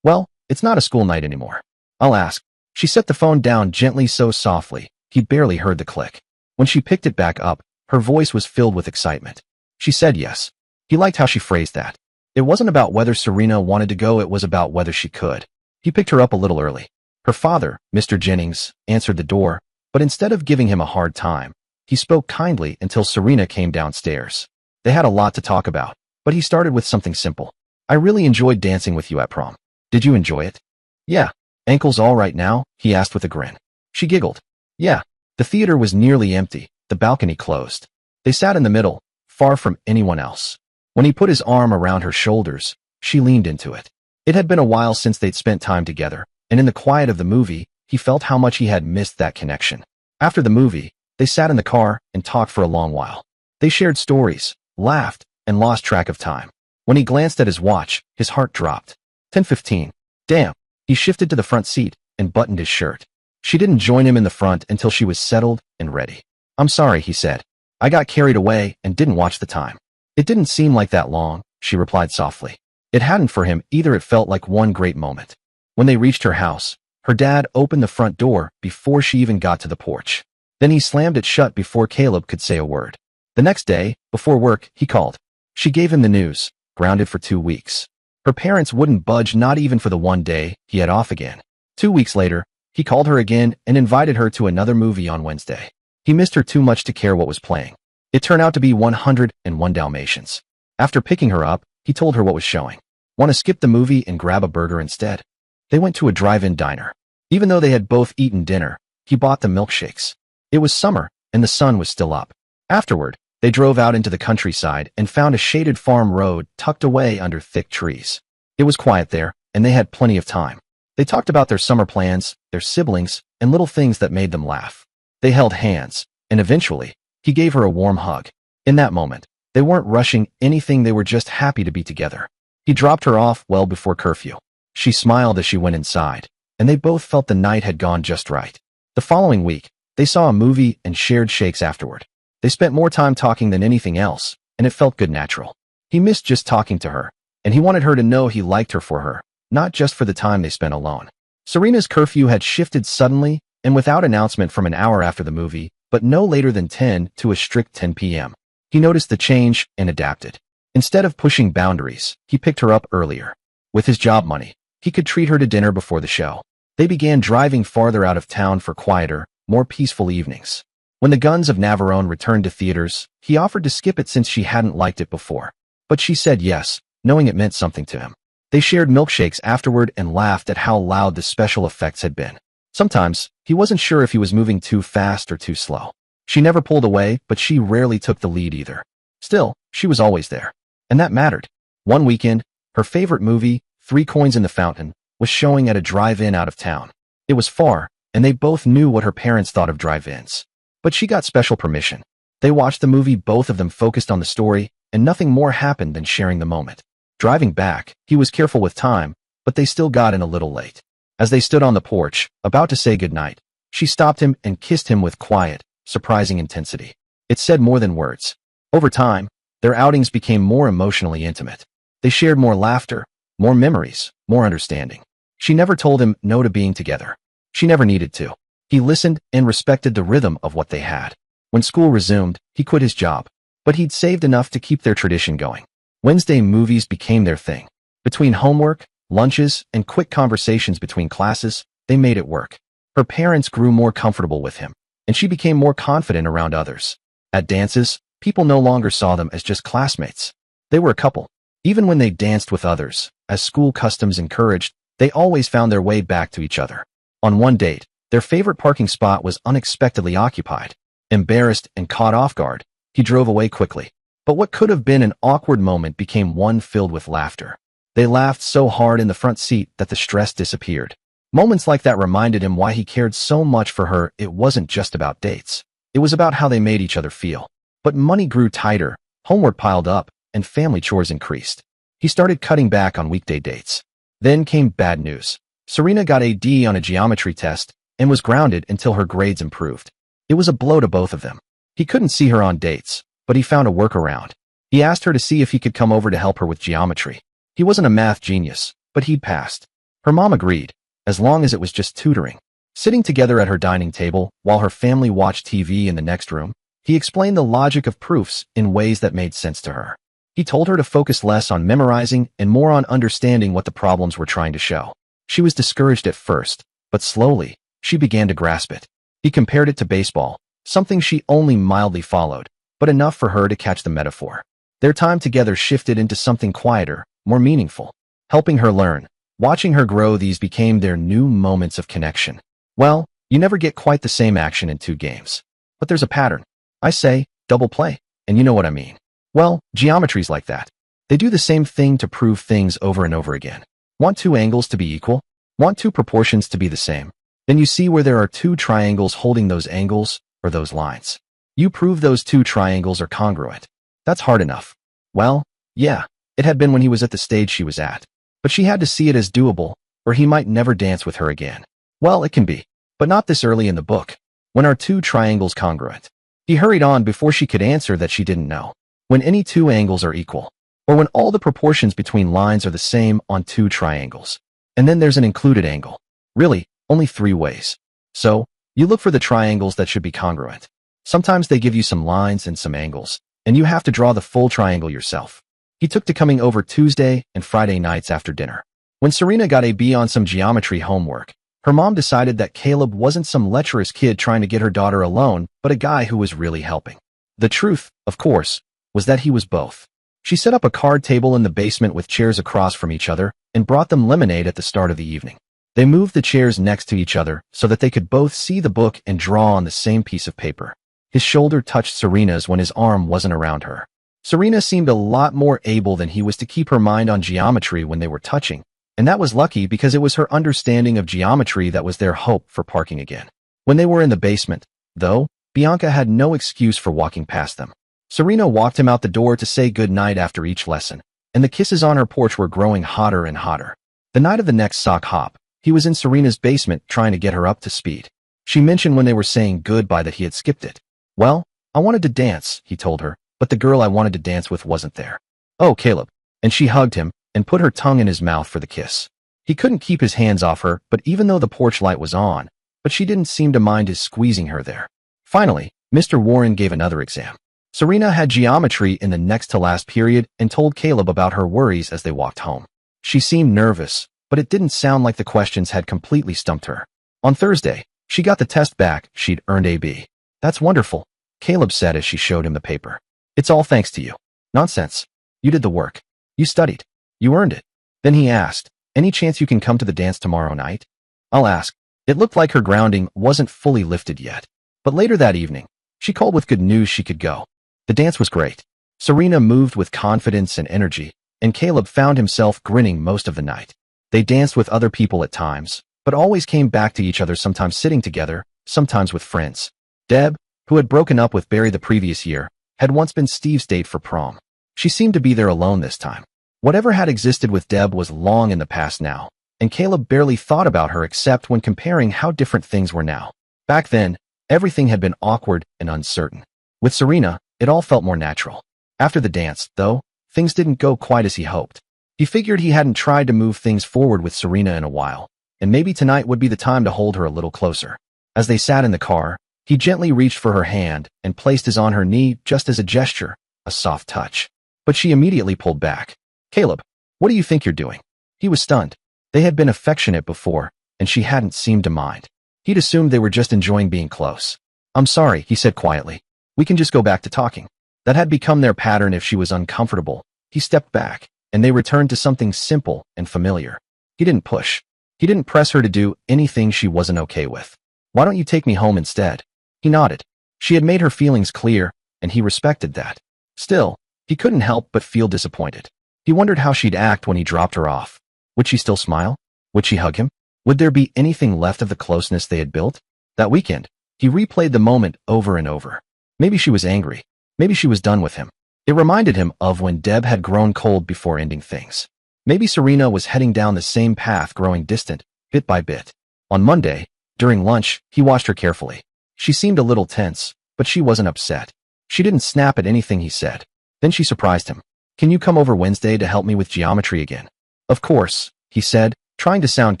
"Well, it's not a school night anymore. I'll ask." She set the phone down gently, so softly, he barely heard the click. When she picked it back up, her voice was filled with excitement. She said yes. He liked how she phrased that. It wasn't about whether Serena wanted to go, it was about whether she could. He picked her up a little early. Her father, Mr. Jennings, answered the door, but instead of giving him a hard time, he spoke kindly until Serena came downstairs. They had a lot to talk about, but he started with something simple. "I really enjoyed dancing with you at prom. Did you enjoy it?" "Yeah." "Ankles all right now?" he asked with a grin. She giggled. "Yeah." The theater was nearly empty, the balcony closed. They sat in the middle, far from anyone else. When he put his arm around her shoulders, she leaned into it. It had been a while since they'd spent time together, and in the quiet of the movie, he felt how much he had missed that connection. After the movie, they sat in the car and talked for a long while. They shared stories, laughed, and lost track of time. When he glanced at his watch, his heart dropped. 10:15. Damn. He shifted to the front seat and buttoned his shirt. She didn't join him in the front until she was settled and ready. "I'm sorry," he said. "I got carried away and didn't watch the time." "It didn't seem like that long," she replied softly. It hadn't for him either. It felt like one great moment. When they reached her house, her dad opened the front door before she even got to the porch. Then he slammed it shut before Caleb could say a word. The next day, before work, he called. She gave him the news, grounded for 2 weeks. Her parents wouldn't budge, not even for the one day he had off again. 2 weeks later, he called her again and invited her to another movie on Wednesday. He missed her too much to care what was playing. It turned out to be 101 Dalmatians. After picking her up, he told her what was showing. "Want to skip the movie and grab a burger instead?" They went to a drive-in diner. Even though they had both eaten dinner, he bought them milkshakes. It was summer, and the sun was still up. Afterward, they drove out into the countryside and found a shaded farm road tucked away under thick trees. It was quiet there, and they had plenty of time. They talked about their summer plans, their siblings, and little things that made them laugh. They held hands, and eventually, he gave her a warm hug. In that moment, they weren't rushing anything, they were just happy to be together. He dropped her off well before curfew. She smiled as she went inside, and they both felt the night had gone just right. The following week, they saw a movie and shared shakes afterward. They spent more time talking than anything else, and it felt good, natural. He missed just talking to her, and he wanted her to know he liked her for her, not just for the time they spent alone. Serena's curfew had shifted suddenly and without announcement from an hour after the movie, but no later than 10 to a strict 10 p.m. He noticed the change and adapted. Instead of pushing boundaries, he picked her up earlier. With his job money, he could treat her to dinner before the show. They began driving farther out of town for quieter, more peaceful evenings. When The Guns of Navarone returned to theaters, he offered to skip it since she hadn't liked it before. But she said yes, knowing it meant something to him. They shared milkshakes afterward and laughed at how loud the special effects had been. Sometimes, he wasn't sure if he was moving too fast or too slow. She never pulled away, but she rarely took the lead either. Still, she was always there. And that mattered. One weekend, her favorite movie, 3 Coins in the Fountain, was showing at a drive-in out of town. It was far, and they both knew what her parents thought of drive-ins. But she got special permission. They watched the movie, both of them focused on the story, and nothing more happened than sharing the moment. Driving back, he was careful with time, but they still got in a little late. As they stood on the porch, about to say goodnight, she stopped him and kissed him with quiet, surprising intensity. It said more than words. Over time, their outings became more emotionally intimate. They shared more laughter, more memories, more understanding. She never told him no to being together. She never needed to. He listened and respected the rhythm of what they had. When school resumed, he quit his job, but he'd saved enough to keep their tradition going. Wednesday movies became their thing. Between homework, lunches, and quick conversations between classes, they made it work. Her parents grew more comfortable with him, and she became more confident around others. At dances, people no longer saw them as just classmates. They were a couple. Even when they danced with others, as school customs encouraged, they always found their way back to each other. On one date, their favorite parking spot was unexpectedly occupied. Embarrassed and caught off guard, he drove away quickly. But what could have been an awkward moment became one filled with laughter. They laughed so hard in the front seat that the stress disappeared. Moments like that reminded him why he cared so much for her. It wasn't just about dates. It was about how they made each other feel. But money grew tighter, homework piled up, and family chores increased. He started cutting back on weekday dates. Then came bad news. Serena got a D on a geometry test and was grounded until her grades improved. It was a blow to both of them. He couldn't see her on dates, but he found a workaround. He asked her to see if he could come over to help her with geometry. He wasn't a math genius, but he'd passed. Her mom agreed, as long as it was just tutoring. Sitting together at her dining table while her family watched TV in the next room, he explained the logic of proofs in ways that made sense to her. He told her to focus less on memorizing and more on understanding what the problems were trying to show. She was discouraged at first, but slowly, she began to grasp it. He compared it to baseball, something she only mildly followed, but enough for her to catch the metaphor. Their time together shifted into something quieter, more meaningful. Helping her learn, watching her grow, these became their new moments of connection. Well, you never get quite the same action in two games. But there's a pattern. I say, double play, and you know what I mean. Well, geometry's like that. They do the same thing to prove things over and over again. Want two angles to be equal? Want two proportions to be the same? Then you see where there are two triangles holding those angles, or those lines. You prove those two triangles are congruent. That's hard enough. Well, yeah, it had been when he was at the stage she was at. But she had to see it as doable, or he might never dance with her again. Well, it can be, but not this early in the book. When are two triangles congruent? He hurried on before she could answer that she didn't know. When any two angles are equal, or when all the proportions between lines are the same on two triangles. And then there's an included angle. Really, only three ways. So, you look for the triangles that should be congruent. Sometimes they give you some lines and some angles, and you have to draw the full triangle yourself. He took to coming over Tuesday and Friday nights after dinner. When Serena got a B on some geometry homework, her mom decided that Caleb wasn't some lecherous kid trying to get her daughter alone, but a guy who was really helping. The truth, of course, was that he was both. She set up a card table in the basement with chairs across from each other and brought them lemonade at the start of the evening. They moved the chairs next to each other so that they could both see the book and draw on the same piece of paper. His shoulder touched Serena's when his arm wasn't around her. Serena seemed a lot more able than he was to keep her mind on geometry when they were touching, and that was lucky because it was her understanding of geometry that was their hope for parking again. When they were in the basement, though, Bianca had no excuse for walking past them. Serena walked him out the door to say good night after each lesson, and the kisses on her porch were growing hotter and hotter. The night of the next sock hop, he was in Serena's basement trying to get her up to speed. She mentioned when they were saying goodbye that he had skipped it. Well, I wanted to dance, he told her, but the girl I wanted to dance with wasn't there. Oh, Caleb. And she hugged him and put her tongue in his mouth for the kiss. He couldn't keep his hands off her, but even though the porch light was on, but she didn't seem to mind his squeezing her there. Finally, Mr. Warren gave another exam. Serena had geometry in the next to last period and told Caleb about her worries as they walked home. She seemed nervous, but it didn't sound like the questions had completely stumped her. On Thursday, she got the test back. She'd earned a B. That's wonderful, Caleb said as she showed him the paper. It's all thanks to you. Nonsense. You did the work. You studied. You earned it. Then he asked, any chance you can come to the dance tomorrow night? I'll ask. It looked like her grounding wasn't fully lifted yet. But later that evening, she called with good news she could go. The dance was great. Serena moved with confidence and energy, and Caleb found himself grinning most of the night. They danced with other people at times, but always came back to each other, sometimes sitting together, sometimes with friends. Deb, who had broken up with Barry the previous year, had once been Steve's date for prom. She seemed to be there alone this time. Whatever had existed with Deb was long in the past now, and Caleb barely thought about her except when comparing how different things were now. Back then, everything had been awkward and uncertain. With Serena, it all felt more natural. After the dance, though, things didn't go quite as he hoped. He figured he hadn't tried to move things forward with Serena in a while, and maybe tonight would be the time to hold her a little closer. As they sat in the car, he gently reached for her hand and placed his on her knee just as a gesture, a soft touch. But she immediately pulled back. Caleb, what do you think you're doing? He was stunned. They had been affectionate before, and she hadn't seemed to mind. He'd assumed they were just enjoying being close. I'm sorry, he said quietly. We can just go back to talking. That had become their pattern if she was uncomfortable. He stepped back, and they returned to something simple and familiar. He didn't push. He didn't press her to do anything she wasn't okay with. Why don't you take me home instead? He nodded. She had made her feelings clear, and he respected that. Still, he couldn't help but feel disappointed. He wondered how she'd act when he dropped her off. Would she still smile? Would she hug him? Would there be anything left of the closeness they had built? That weekend, he replayed the moment over and over. Maybe she was angry. Maybe she was done with him. It reminded him of when Deb had grown cold before ending things. Maybe Serena was heading down the same path, growing distant, bit by bit. On Monday, during lunch, he watched her carefully. She seemed a little tense, but she wasn't upset. She didn't snap at anything he said. Then she surprised him. "Can you come over Wednesday to help me with geometry again?" "Of course," he said, trying to sound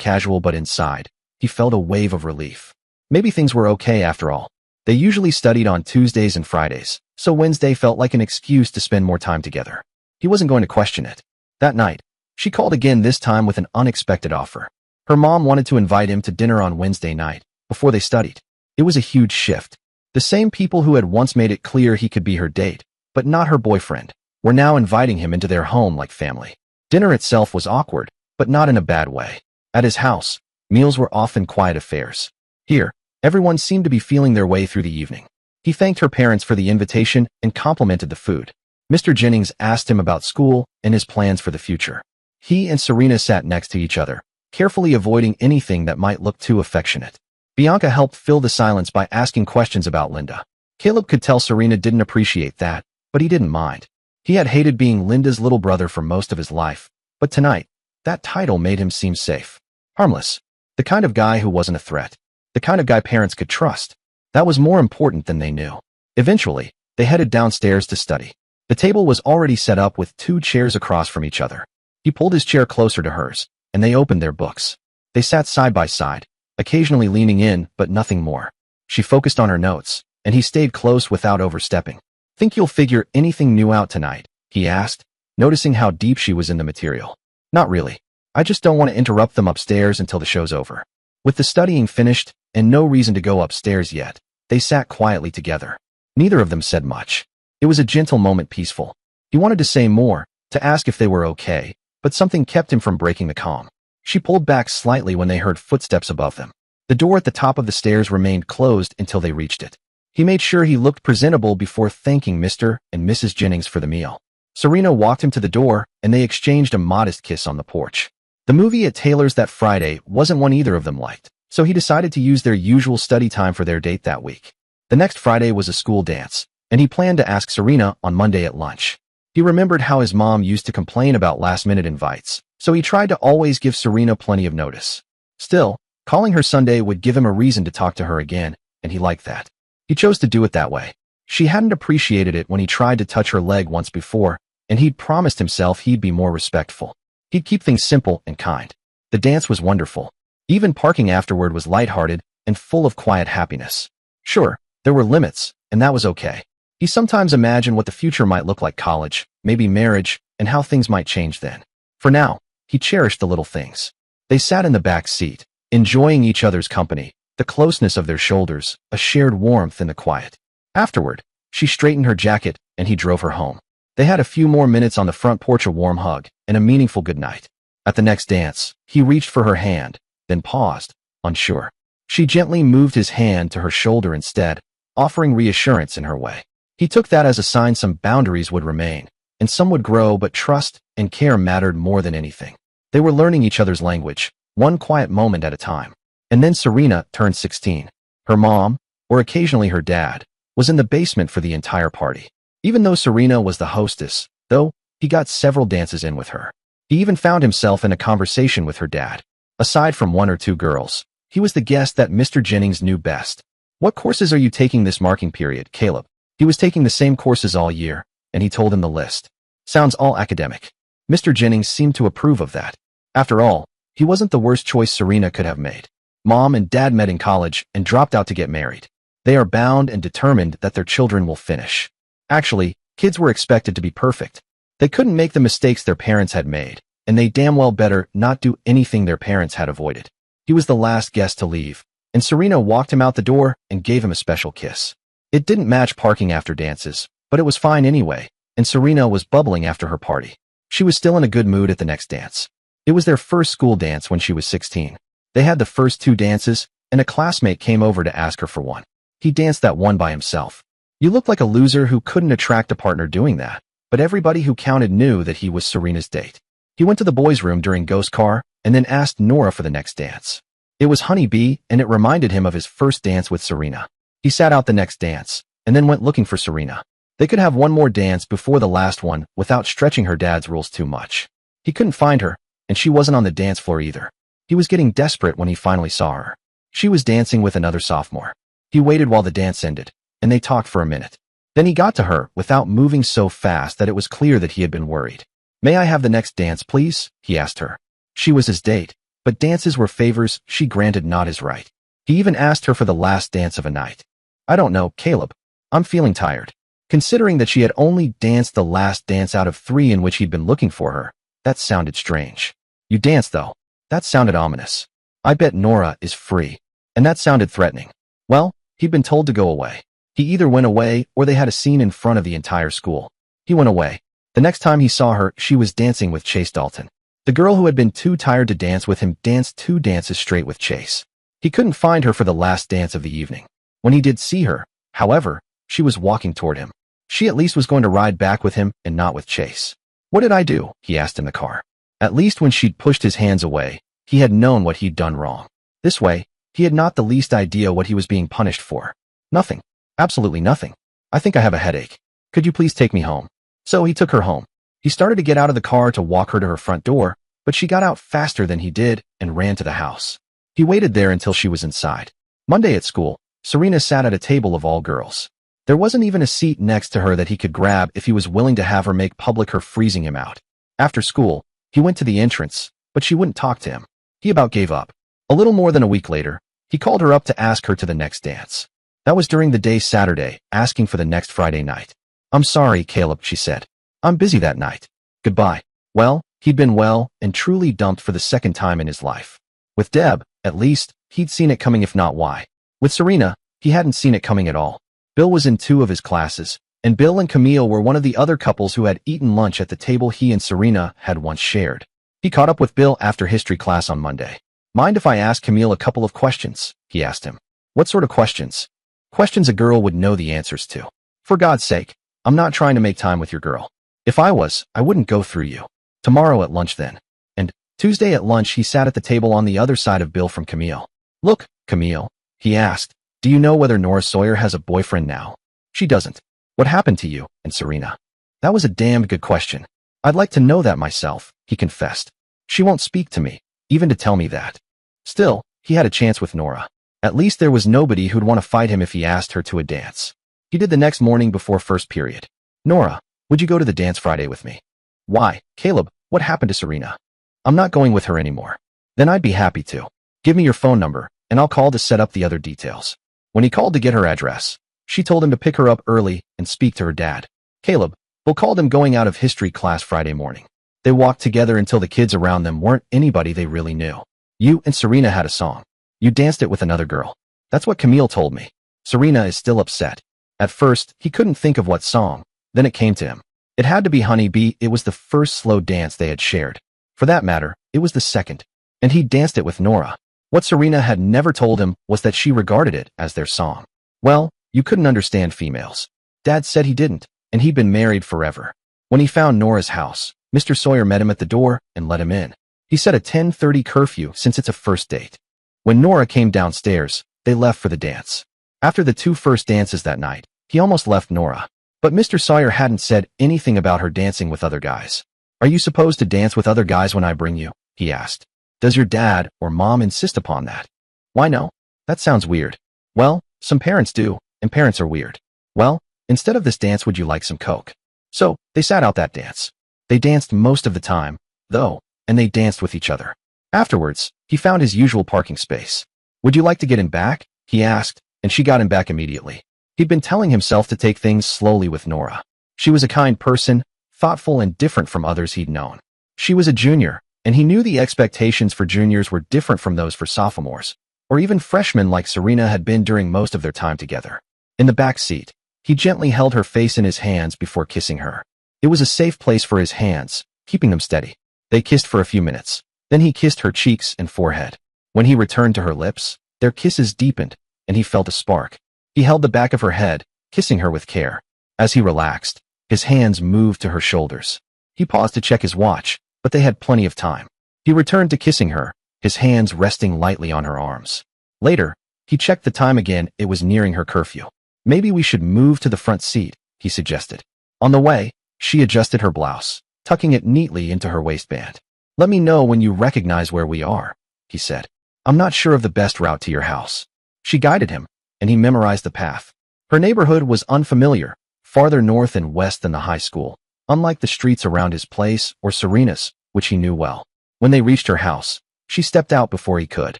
casual, but inside, he felt a wave of relief. Maybe things were okay after all. They usually studied on Tuesdays and Fridays, so Wednesday felt like an excuse to spend more time together. He wasn't going to question it. That night, she called again, this time with an unexpected offer. Her mom wanted to invite him to dinner on Wednesday night, before they studied. It was a huge shift. The same people who had once made it clear he could be her date, but not her boyfriend, were now inviting him into their home like family. Dinner itself was awkward, but not in a bad way. At his house, meals were often quiet affairs. Here, everyone seemed to be feeling their way through the evening. He thanked her parents for the invitation and complimented the food. Mr. Jennings asked him about school and his plans for the future. He and Serena sat next to each other, carefully avoiding anything that might look too affectionate. Bianca helped fill the silence by asking questions about Linda. Caleb could tell Serena didn't appreciate that, but he didn't mind. He had hated being Linda's little brother for most of his life, but tonight, that title made him seem safe. Harmless. The kind of guy who wasn't a threat. The kind of guy parents could trust. That was more important than they knew. Eventually, they headed downstairs to study. The table was already set up with 2 chairs across from each other. He pulled his chair closer to hers, and they opened their books. They sat side by side, occasionally leaning in, but nothing more. She focused on her notes, and he stayed close without overstepping. "Think you'll figure anything new out tonight?" he asked, noticing how deep she was in the material. "Not really. I just don't want to interrupt them upstairs until the show's over." With the studying finished, and no reason to go upstairs yet, they sat quietly together. Neither of them said much. It was a gentle moment, peaceful. He wanted to say more, to ask if they were okay, but something kept him from breaking the calm. She pulled back slightly when they heard footsteps above them. The door at the top of the stairs remained closed until they reached it. He made sure he looked presentable before thanking Mr. and Mrs. Jennings for the meal. Serena walked him to the door, and they exchanged a modest kiss on the porch. The movie at Taylor's that Friday wasn't one either of them liked, so he decided to use their usual study time for their date that week. The next Friday was a school dance, and he planned to ask Serena on Monday at lunch. He remembered how his mom used to complain about last-minute invites, so he tried to always give Serena plenty of notice. Still, calling her Sunday would give him a reason to talk to her again, and he liked that. He chose to do it that way. She hadn't appreciated it when he tried to touch her leg once before, and he'd promised himself he'd be more respectful. He'd keep things simple and kind. The dance was wonderful. Even parking afterward was lighthearted and full of quiet happiness. Sure, there were limits, and that was okay. He sometimes imagined what the future might look like: college, maybe marriage, and how things might change then. For now, he cherished the little things. They sat in the back seat, enjoying each other's company, the closeness of their shoulders, a shared warmth in the quiet. Afterward, she straightened her jacket, and he drove her home. They had a few more minutes on the front porch, a warm hug, and a meaningful goodnight. At the next dance, he reached for her hand, then paused, unsure. She gently moved his hand to her shoulder instead, offering reassurance in her way. He took that as a sign some boundaries would remain, and some would grow, but trust and care mattered more than anything. They were learning each other's language, one quiet moment at a time. And then Serena turned 16. Her mom, or occasionally her dad, was in the basement for the entire party. Even though Serena was the hostess, though, he got several dances in with her. He even found himself in a conversation with her dad. Aside from 1 or 2 girls, he was the guest that Mr. Jennings knew best. "What courses are you taking this marking period, Caleb?" He was taking the same courses all year, and he told him the list. "Sounds all academic." Mr. Jennings seemed to approve of that. After all, he wasn't the worst choice Serena could have made. Mom and Dad met in college and dropped out to get married. They are bound and determined that their children will finish. Actually, kids were expected to be perfect. They couldn't make the mistakes their parents had made, and they damn well better not do anything their parents had avoided. He was the last guest to leave, and Serena walked him out the door and gave him a special kiss. It didn't match parking after dances, but it was fine anyway, and Serena was bubbling after her party. She was still in a good mood at the next dance. It was their first school dance when she was 16. They had the first 2 dances, and a classmate came over to ask her for one. He danced that one by himself. You looked like a loser who couldn't attract a partner doing that, but everybody who counted knew that he was Serena's date. He went to the boys' room during Ghost Car, and then asked Nora for the next dance. It was Honey Bee, and it reminded him of his first dance with Serena. He sat out the next dance, and then went looking for Serena. They could have one more dance before the last one without stretching her dad's rules too much. He couldn't find her, and she wasn't on the dance floor either. He was getting desperate when he finally saw her. She was dancing with another sophomore. He waited while the dance ended, and they talked for a minute. Then he got to her without moving so fast that it was clear that he had been worried. "May I have the next dance, please?" he asked her. She was his date, but dances were favors she granted, not his right. He even asked her for the last dance of a night. "I don't know, Caleb. I'm feeling tired." Considering that she had only danced the last dance out of 3 in which he'd been looking for her, that sounded strange. "You danced, though." That sounded ominous. "I bet Nora is free." And that sounded threatening. Well, he'd been told to go away. He either went away or they had a scene in front of the entire school. He went away. The next time he saw her, she was dancing with Chase Dalton. The girl who had been too tired to dance with him danced 2 dances straight with Chase. He couldn't find her for the last dance of the evening. When he did see her, however, she was walking toward him. She at least was going to ride back with him and not with Chase. "What did I do?" he asked in the car. At least when she'd pushed his hands away, he had known what he'd done wrong. This way, he had not the least idea what he was being punished for. "Nothing. Absolutely nothing. I think I have a headache. Could you please take me home?" So he took her home. He started to get out of the car to walk her to her front door, but she got out faster than he did and ran to the house. He waited there until she was inside. Monday at school, Serena sat at a table of all girls. There wasn't even a seat next to her that he could grab if he was willing to have her make public her freezing him out. After school, he went to the entrance, but she wouldn't talk to him. He about gave up. A little more than a week later, he called her up to ask her to the next dance. That was during the day Saturday, asking for the next Friday night. "I'm sorry, Caleb," she said. "I'm busy that night. Goodbye." Well, he'd been well and truly dumped for the second time in his life. With Deb, at least, he'd seen it coming, if not why. With Serena, he hadn't seen it coming at all. Bill was in 2 of his classes, and Bill and Camille were one of the other couples who had eaten lunch at the table he and Serena had once shared. He caught up with Bill after history class on Monday. "Mind if I ask Camille a couple of questions?" he asked him. "What sort of questions?" "Questions a girl would know the answers to." "For God's sake, I'm not trying to make time with your girl. If I was, I wouldn't go through you. Tomorrow at lunch then." And Tuesday at lunch he sat at the table on the other side of Bill from Camille. "Look, Camille," he asked, "do you know whether Nora Sawyer has a boyfriend now?" "She doesn't." "What happened to you and Serena?" "That was a damned good question. I'd like to know that myself," he confessed. "She won't speak to me, even to tell me that." Still, he had a chance with Nora. At least there was nobody who'd want to fight him if he asked her to a dance. He did the next morning before first period. "Nora, would you go to the dance Friday with me?" "Why, Caleb, what happened to Serena?" "I'm not going with her anymore." "Then I'd be happy to. Give me your phone number, and I'll call to set up the other details." When he called to get her address, she told him to pick her up early and speak to her dad. Caleb, Bill called him going out of history class Friday morning. They walked together until the kids around them weren't anybody they really knew. "You and Serena had a song. You danced it with another girl." "That's what Camille told me." Serena is still upset. At first, he couldn't think of what song. Then it came to him. It had to be Honey Bee. It was the first slow dance they had shared. For that matter, it was the second. And he danced it with Nora. What Serena had never told him was that she regarded it as their song. Well, you couldn't understand females. Dad said he didn't, and he'd been married forever. When he found Nora's house, Mr. Sawyer met him at the door and let him in. He set a 10:30 curfew since it's a first date. When Nora came downstairs, they left for the dance. After the 2 first dances that night, he almost left Nora. But Mr. Sawyer hadn't said anything about her dancing with other guys. "Are you supposed to dance with other guys when I bring you?" he asked. "Does your dad or mom insist upon that?" "Why no? That sounds weird." "Well, some parents do, and parents are weird." "Well, instead of this dance, would you like some Coke?" So, they sat out that dance. They danced most of the time, though, and they danced with each other. Afterwards, he found his usual parking space. "Would you like to get him back?" he asked, and she got him back immediately. He'd been telling himself to take things slowly with Nora. She was a kind person, thoughtful and different from others he'd known. She was a junior, and he knew the expectations for juniors were different from those for sophomores, or even freshmen like Serena had been during most of their time together. In the back seat, he gently held her face in his hands before kissing her. It was a safe place for his hands, keeping them steady. They kissed for a few minutes. Then he kissed her cheeks and forehead. When he returned to her lips, their kisses deepened, and he felt a spark. He held the back of her head, kissing her with care. As he relaxed, his hands moved to her shoulders. He paused to check his watch, but they had plenty of time. He returned to kissing her, his hands resting lightly on her arms. Later, he checked the time again. It was nearing her curfew. Maybe we should move to the front seat, he suggested. On the way, she adjusted her blouse, tucking it neatly into her waistband. Let me know when you recognize where we are, he said. I'm not sure of the best route to your house. She guided him, and he memorized the path. Her neighborhood was unfamiliar, farther north and west than the high school, unlike the streets around his place or Serena's, which he knew well. When they reached her house, she stepped out before he could.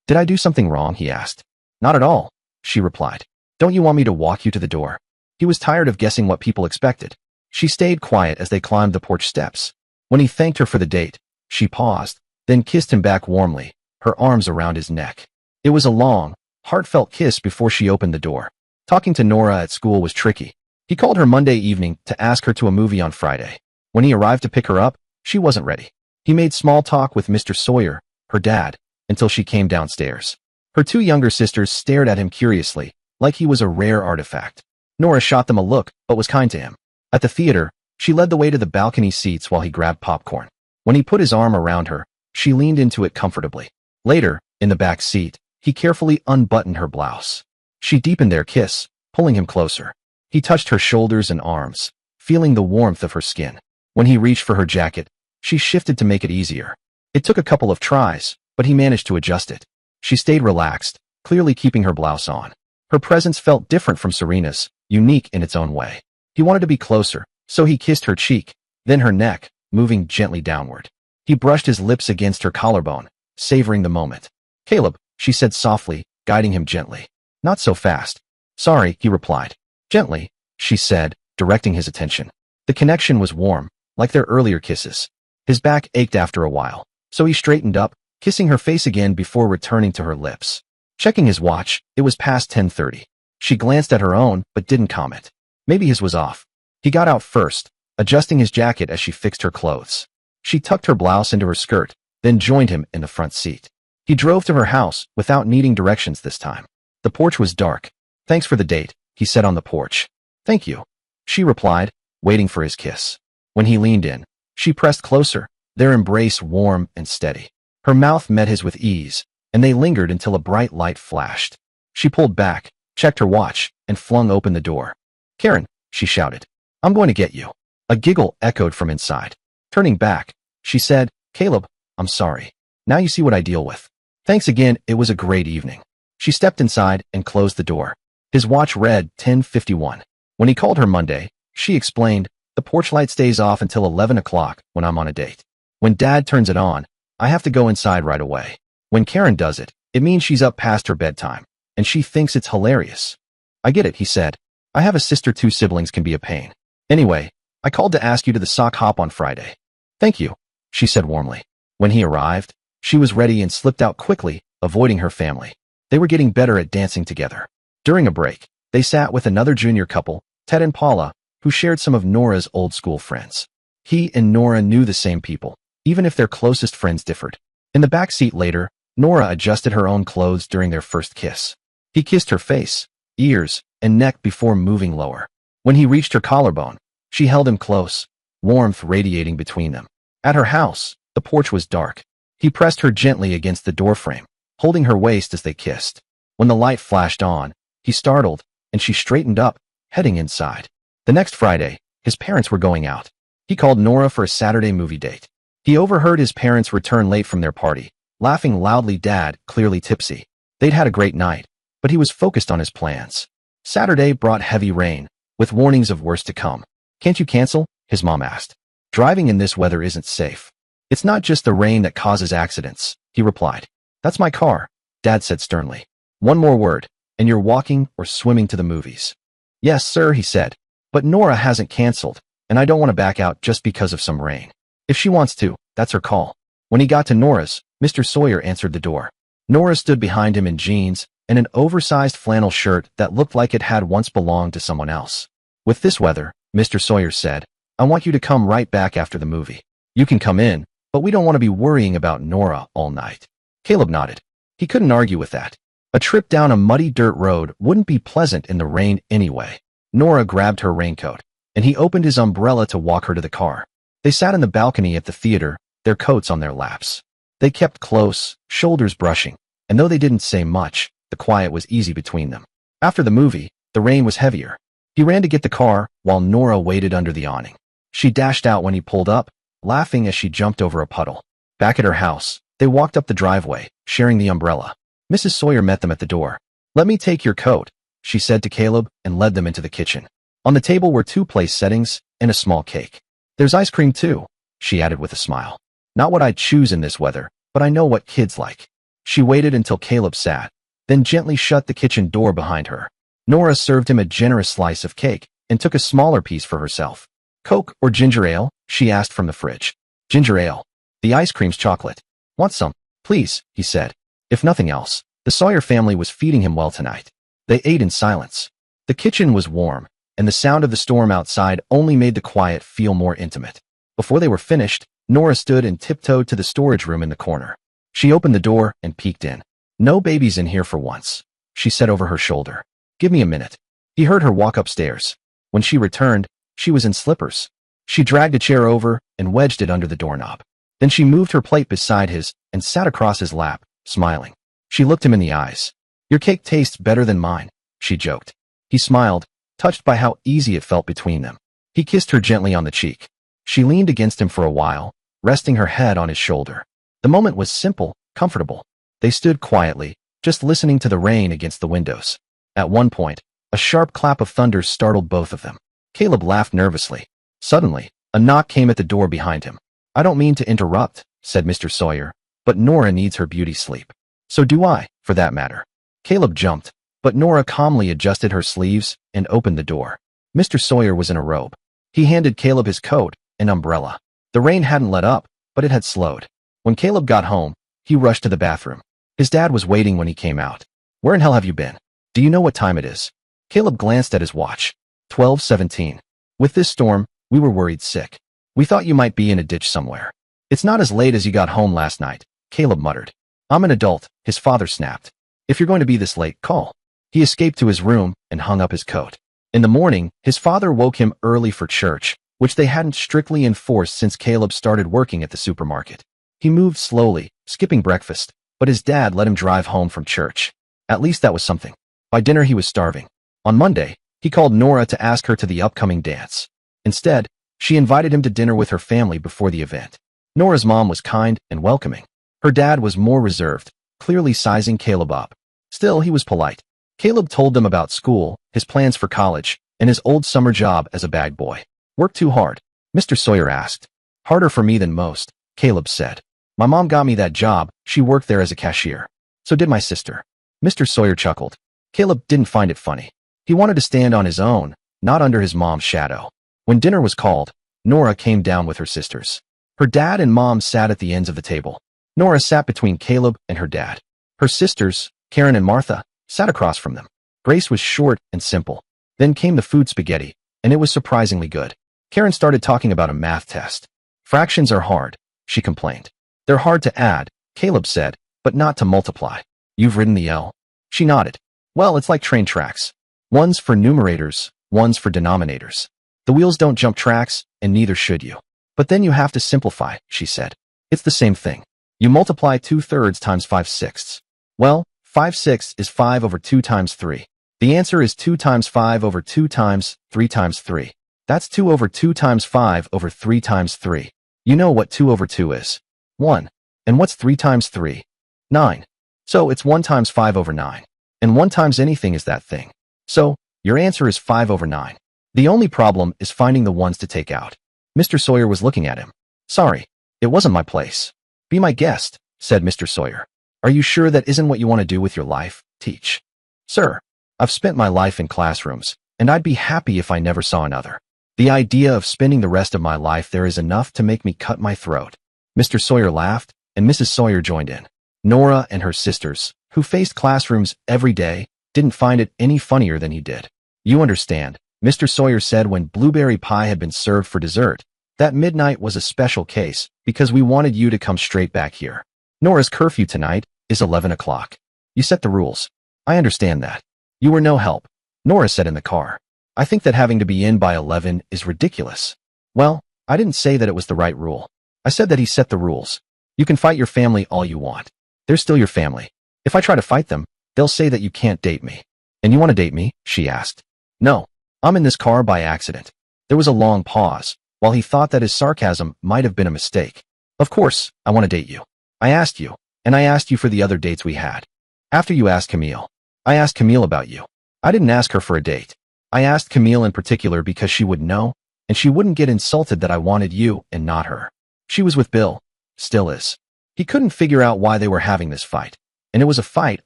Did I do something wrong? He asked. Not at all, she replied. Don't you want me to walk you to the door? He was tired of guessing what people expected. She stayed quiet as they climbed the porch steps. When he thanked her for the date, she paused, then kissed him back warmly, her arms around his neck. It was a long, heartfelt kiss before she opened the door. Talking to Nora at school was tricky. He called her Monday evening to ask her to a movie on Friday. When he arrived to pick her up, she wasn't ready. He made small talk with Mr. Sawyer, her dad, until she came downstairs. Her two younger sisters stared at him curiously, like he was a rare artifact. Nora shot them a look, but was kind to him. At the theater, she led the way to the balcony seats while he grabbed popcorn. When he put his arm around her, she leaned into it comfortably. Later, in the back seat, he carefully unbuttoned her blouse. She deepened their kiss, pulling him closer. He touched her shoulders and arms, feeling the warmth of her skin. When he reached for her jacket, she shifted to make it easier. It took a couple of tries, but he managed to adjust it. She stayed relaxed, clearly keeping her blouse on. Her presence felt different from Serena's, unique in its own way. He wanted to be closer, so he kissed her cheek, then her neck, moving gently downward. He brushed his lips against her collarbone, savoring the moment. Caleb, she said softly, guiding him gently. Not so fast. Sorry, he replied. Gently, she said, directing his attention. The connection was warm, like their earlier kisses. His back ached after a while, so he straightened up, kissing her face again before returning to her lips. Checking his watch, it was past 10:30. She glanced at her own, but didn't comment. Maybe his was off. He got out first, adjusting his jacket as she fixed her clothes. She tucked her blouse into her skirt, then joined him in the front seat. He drove to her house without needing directions this time. The porch was dark. Thanks for the date, he said on the porch. Thank you, she replied, waiting for his kiss. When he leaned in, she pressed closer, their embrace warm and steady. Her mouth met his with ease, and they lingered until a bright light flashed. She pulled back, checked her watch, and flung open the door. Karen, she shouted. I'm going to get you. A giggle echoed from inside. Turning back, she said, Caleb, I'm sorry. Now you see what I deal with. Thanks again, it was a great evening. She stepped inside and closed the door. His watch read 10:51. When he called her Monday, she explained, the porch light stays off until 11 o'clock when I'm on a date. When Dad turns it on, I have to go inside right away. When Karen does it, it means she's up past her bedtime, and she thinks it's hilarious. I get it, he said. I have a sister, 2 siblings can be a pain. Anyway, I called to ask you to the sock hop on Friday. Thank you, she said warmly. When he arrived, she was ready and slipped out quickly, avoiding her family. They were getting better at dancing together. During a break, they sat with another junior couple, Ted and Paula, who shared some of Nora's old school friends. He and Nora knew the same people, even if their closest friends differed. In the back seat later, Nora adjusted her own clothes during their first kiss. He kissed her face, ears, and neck before moving lower. When he reached her collarbone, she held him close, warmth radiating between them. At her house, the porch was dark. He pressed her gently against the doorframe, holding her waist as they kissed. When the light flashed on, he startled, and she straightened up, heading inside. The next Friday, his parents were going out. He called Nora for a Saturday movie date. He overheard his parents return late from their party, laughing loudly, Dad, clearly tipsy. They'd had a great night, but he was focused on his plans. Saturday brought heavy rain, with warnings of worse to come. Can't you cancel? His mom asked. Driving in this weather isn't safe. It's not just the rain that causes accidents, he replied. That's my car, Dad said sternly. One more word, and you're walking or swimming to the movies. Yes, sir, he said. But Nora hasn't canceled, and I don't want to back out just because of some rain. If she wants to, that's her call. When he got to Nora's, Mr. Sawyer answered the door. Nora stood behind him in jeans and an oversized flannel shirt that looked like it had once belonged to someone else. With this weather, Mr. Sawyer said, I want you to come right back after the movie. You can come in, but we don't want to be worrying about Nora all night. Caleb nodded. He couldn't argue with that. A trip down a muddy dirt road wouldn't be pleasant in the rain anyway. Nora grabbed her raincoat, and he opened his umbrella to walk her to the car. They sat in the balcony at the theater, their coats on their laps. They kept close, shoulders brushing, and though they didn't say much, the quiet was easy between them. After the movie, the rain was heavier. He ran to get the car, while Nora waited under the awning. She dashed out when he pulled up, laughing as she jumped over a puddle. Back at her house, they walked up the driveway, sharing the umbrella. Mrs. Sawyer met them at the door. "Let me take your coat," she said to Caleb, and led them into the kitchen. On the table were 2 place settings and a small cake. "There's ice cream too," she added with a smile. "Not what I'd choose in this weather, but I know what kids like." She waited until Caleb sat, then gently shut the kitchen door behind her. Nora served him a generous slice of cake and took a smaller piece for herself. "Coke or ginger ale?" she asked from the fridge. "Ginger ale. The ice cream's chocolate." "Want some?" "Please," he said. If nothing else, the Sawyer family was feeding him well tonight. They ate in silence. The kitchen was warm, and the sound of the storm outside only made the quiet feel more intimate. Before they were finished, Nora stood and tiptoed to the storage room in the corner. She opened the door and peeked in. "No babies in here for once," she said over her shoulder. "Give me a minute." He heard her walk upstairs. When she returned, she was in slippers. She dragged a chair over and wedged it under the doorknob. Then she moved her plate beside his and sat across his lap, smiling. She looked him in the eyes. "Your cake tastes better than mine," she joked. He smiled, touched by how easy it felt between them. He kissed her gently on the cheek. She leaned against him for a while, resting her head on his shoulder. The moment was simple, comfortable. They stood quietly, just listening to the rain against the windows. At one point, a sharp clap of thunder startled both of them. Caleb laughed nervously. Suddenly, a knock came at the door behind him. "I don't mean to interrupt," said Mr. Sawyer, "but Nora needs her beauty sleep. So do I, for that matter." Caleb jumped, but Nora calmly adjusted her sleeves and opened the door. Mr. Sawyer was in a robe. He handed Caleb his coat and umbrella. The rain hadn't let up, but it had slowed. When Caleb got home, he rushed to the bathroom. His dad was waiting when he came out. "Where in hell have you been? Do you know what time it is?" Caleb glanced at his watch. 12:17. "With this storm, we were worried sick. We thought you might be in a ditch somewhere." "It's not as late as you got home last night," Caleb muttered. "I'm an adult," his father snapped. "If you're going to be this late, call." He escaped to his room and hung up his coat. In the morning, his father woke him early for church, which they hadn't strictly enforced since Caleb started working at the supermarket. He moved slowly, skipping breakfast, but his dad let him drive home from church. At least that was something. By dinner he was starving. On Monday, he called Nora to ask her to the upcoming dance. Instead, she invited him to dinner with her family before the event. Nora's mom was kind and welcoming. Her dad was more reserved, clearly sizing Caleb up. Still, he was polite. Caleb told them about school, his plans for college, and his old summer job as a bag boy. "Work too hard?" Mr. Sawyer asked. "Harder for me than most," Caleb said. "My mom got me that job, she worked there as a cashier. So did my sister." Mr. Sawyer chuckled. Caleb didn't find it funny. He wanted to stand on his own, not under his mom's shadow. When dinner was called, Nora came down with her sisters. Her dad and mom sat at the ends of the table. Nora sat between Caleb and her dad. Her sisters, Karen and Martha, sat across from them. Grace was short and simple. Then came the food spaghetti, and it was surprisingly good. Karen started talking about a math test. "Fractions are hard," she complained. "They're hard to add," Caleb said, "but not to multiply." "You've ridden the L?" She nodded. "Well, it's like train tracks. One's for numerators, one's for denominators. The wheels don't jump tracks, and neither should you. But then you have to simplify," she said. "It's the same thing. You multiply 2/3 times 5/6. Well, 5/6 is 5 over 2 times 3. The answer is 2 times 5 over 2 times 3 times 3. That's 2 over 2 times 5 over 3 times 3. You know what 2 over 2 is? 1. And what's 3 times 3? 9. So it's 1 times 5 over 9. And 1 times anything is that thing. So, your answer is 5 over 9. The only problem is finding the ones to take out." Mr. Sawyer was looking at him. "Sorry, it wasn't my place." "Be my guest," said Mr. Sawyer. "Are you sure that isn't what you want to do with your life, teach?" "Sir, I've spent my life in classrooms, and I'd be happy if I never saw another. The idea of spending the rest of my life there is enough to make me cut my throat." Mr. Sawyer laughed, and Mrs. Sawyer joined in. Nora and her sisters, who faced classrooms every day, didn't find it any funnier than he did. "You understand," Mr. Sawyer said when blueberry pie had been served for dessert, "that midnight was a special case because we wanted you to come straight back here. Nora's curfew tonight is 11 o'clock. You set the rules. I understand that. You were no help," Nora said in the car. "I think that having to be in by 11 is ridiculous." "Well, I didn't say that it was the right rule. I said that he set the rules. You can fight your family all you want. They're still your family. If I try to fight them, they'll say that you can't date me. And you want to date me? She asked. No. I'm in this car by accident. There was a long pause, while he thought that his sarcasm might have been a mistake. Of course, I want to date you. I asked you, and I asked you for the other dates we had. After you asked Camille. I asked Camille about you. I didn't ask her for a date. I asked Camille in particular because she would know, and she wouldn't get insulted that I wanted you and not her. She was with Bill. Still is. He couldn't figure out why they were having this fight. And it was a fight,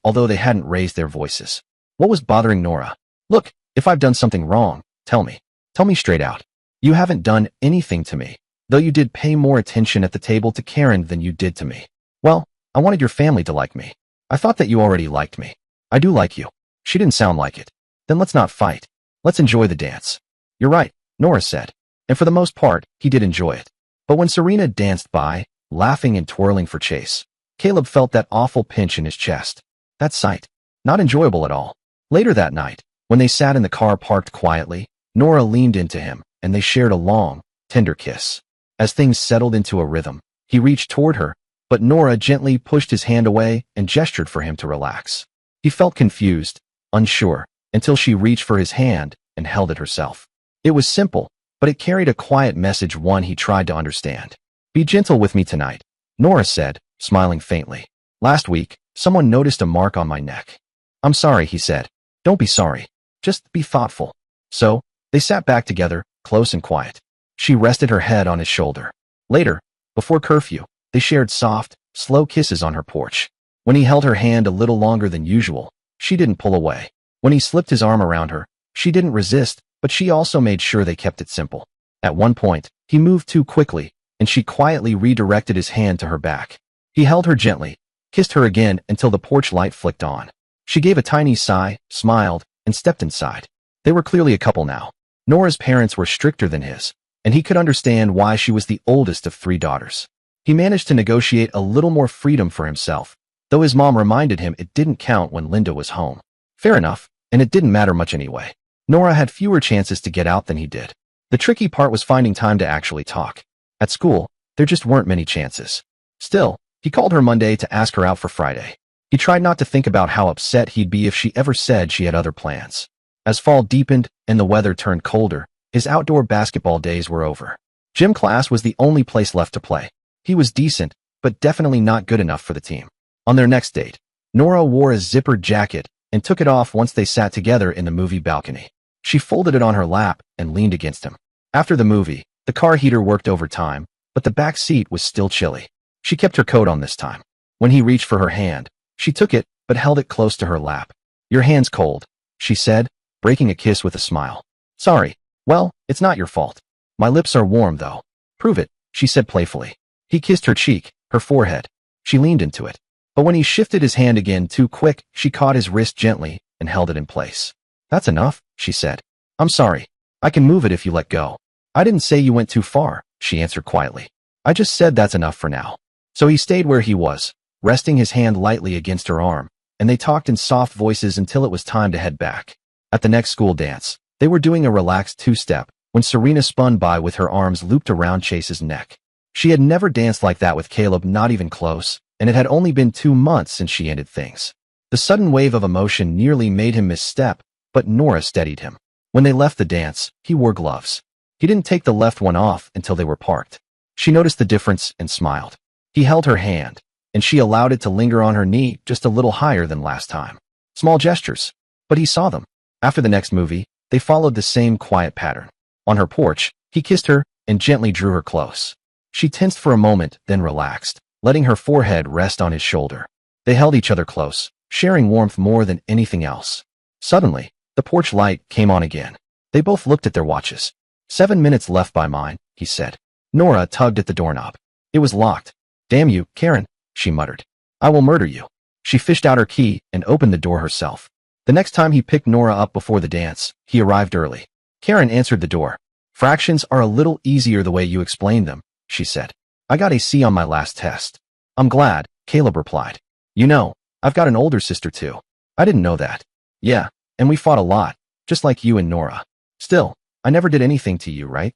although they hadn't raised their voices. What was bothering Nora? Look, if I've done something wrong, tell me. Tell me straight out. You haven't done anything to me, though you did pay more attention at the table to Karen than you did to me. Well, I wanted your family to like me. I thought that you already liked me. I do like you. She didn't sound like it. Then let's not fight. Let's enjoy the dance. You're right, Nora said. And for the most part, he did enjoy it. But when Serena danced by, laughing and twirling for Chase, Caleb felt that awful pinch in his chest. That sight. Not enjoyable at all. Later that night, when they sat in the car parked quietly, Nora leaned into him, and they shared a long, tender kiss. As things settled into a rhythm, he reached toward her, but Nora gently pushed his hand away and gestured for him to relax. He felt confused, unsure, until she reached for his hand and held it herself. It was simple, but it carried a quiet message, one he tried to understand. Be gentle with me tonight, Nora said, smiling faintly. Last week, someone noticed a mark on my neck. I'm sorry, he said. Don't be sorry. Just be thoughtful. So, they sat back together, close and quiet. She rested her head on his shoulder. Later, before curfew, they shared soft, slow kisses on her porch. When he held her hand a little longer than usual, she didn't pull away. When he slipped his arm around her, she didn't resist, but she also made sure they kept it simple. At one point, he moved too quickly, and she quietly redirected his hand to her back. He held her gently, kissed her again until the porch light flicked on. She gave a tiny sigh, smiled, and stepped inside. They were clearly a couple now. Nora's parents were stricter than his, and he could understand why. She was the oldest of 3 daughters. He managed to negotiate a little more freedom for himself, though his mom reminded him it didn't count when Linda was home. Fair enough, and it didn't matter much anyway. Nora had fewer chances to get out than he did. The tricky part was finding time to actually talk. At school, there just weren't many chances. Still, he called her Monday to ask her out for Friday. He tried not to think about how upset he'd be if she ever said she had other plans. As fall deepened and the weather turned colder, his outdoor basketball days were over. Gym class was the only place left to play. He was decent, but definitely not good enough for the team. On their next date, Nora wore a zippered jacket and took it off once they sat together in the movie balcony. She folded it on her lap and leaned against him. After the movie, the car heater worked overtime, but the back seat was still chilly. She kept her coat on this time. When he reached for her hand, she took it but held it close to her lap. Your hand's cold, she said, breaking a kiss with a smile. Sorry. Well, it's not your fault. My lips are warm though. Prove it, she said playfully. He kissed her cheek, her forehead. She leaned into it. But when he shifted his hand again too quick, she caught his wrist gently and held it in place. That's enough, she said. I'm sorry. I can move it if you let go. I didn't say you went too far, she answered quietly. I just said that's enough for now. So he stayed where he was, resting his hand lightly against her arm, and they talked in soft voices until it was time to head back. At the next school dance, they were doing a relaxed two-step when Serena spun by with her arms looped around Chase's neck. She had never danced like that with Caleb, not even close, and it had only been 2 months since she ended things. The sudden wave of emotion nearly made him misstep, but Nora steadied him. When they left the dance, he wore gloves. He didn't take the left one off until they were parked. She noticed the difference and smiled. He held her hand, and she allowed it to linger on her knee just a little higher than last time. Small gestures, but he saw them. After the next movie, they followed the same quiet pattern. On her porch, he kissed her and gently drew her close. She tensed for a moment, then relaxed, letting her forehead rest on his shoulder. They held each other close, sharing warmth more than anything else. Suddenly, the porch light came on again. They both looked at their watches. 7 minutes left by mine, he said. Nora tugged at the doorknob. It was locked. Damn you, Karen, she muttered. I will murder you. She fished out her key and opened the door herself. The next time he picked Nora up before the dance, he arrived early. Karen answered the door. Fractions are a little easier the way you explained them, she said. I got a C on my last test. I'm glad, Caleb replied. You know, I've got an older sister too. I didn't know that. Yeah, and we fought a lot, just like you and Nora. Still, I never did anything to you, right?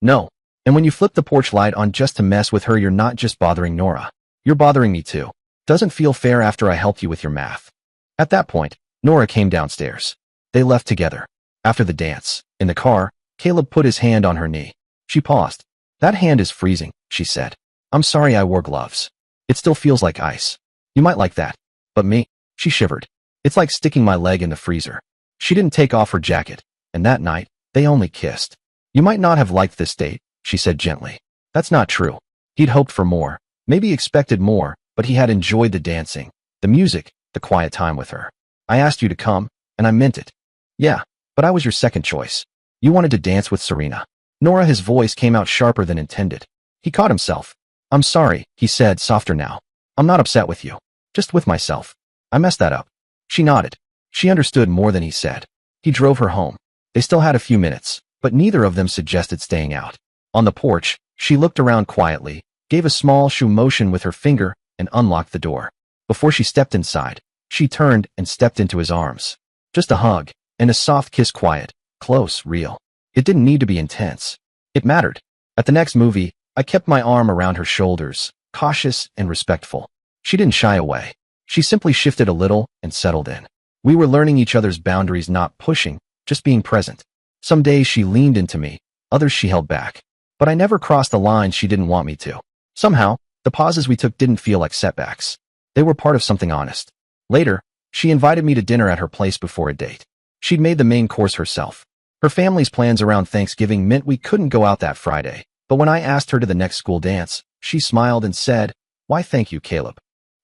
No. And when you flip the porch light on just to mess with her, you're not just bothering Nora. You're bothering me too. Doesn't feel fair after I helped you with your math. At that point, Nora came downstairs. They left together. After the dance, in the car, Caleb put his hand on her knee. She paused. That hand is freezing, she said. I'm sorry I wore gloves. It still feels like ice. You might like that. But me? She shivered. It's like sticking my leg in the freezer. She didn't take off her jacket, and that night, they only kissed. You might not have liked this date, she said gently. That's not true. He'd hoped for more, maybe expected more, but he had enjoyed the dancing, the music, the quiet time with her. I asked you to come, and I meant it. Yeah, but I was your second choice. You wanted to dance with Serena. Nora, his voice came out sharper than intended. He caught himself. I'm sorry, he said, softer now. I'm not upset with you. Just with myself. I messed that up. She nodded. She understood more than he said. He drove her home. They still had a few minutes, but neither of them suggested staying out. On the porch, she looked around quietly, gave a small shoe motion with her finger, and unlocked the door. Before she stepped inside, she turned and stepped into his arms. Just a hug, and a soft kiss, quiet, close, real. It didn't need to be intense. It mattered. At the next movie, I kept my arm around her shoulders, cautious and respectful. She didn't shy away. She simply shifted a little and settled in. We were learning each other's boundaries, not pushing, just being present. Some days she leaned into me, others she held back. But I never crossed the line she didn't want me to. Somehow, the pauses we took didn't feel like setbacks. They were part of something honest. Later, she invited me to dinner at her place before a date. She'd made the main course herself. Her family's plans around Thanksgiving meant we couldn't go out that Friday, but when I asked her to the next school dance, she smiled and said, "Why thank you, Caleb."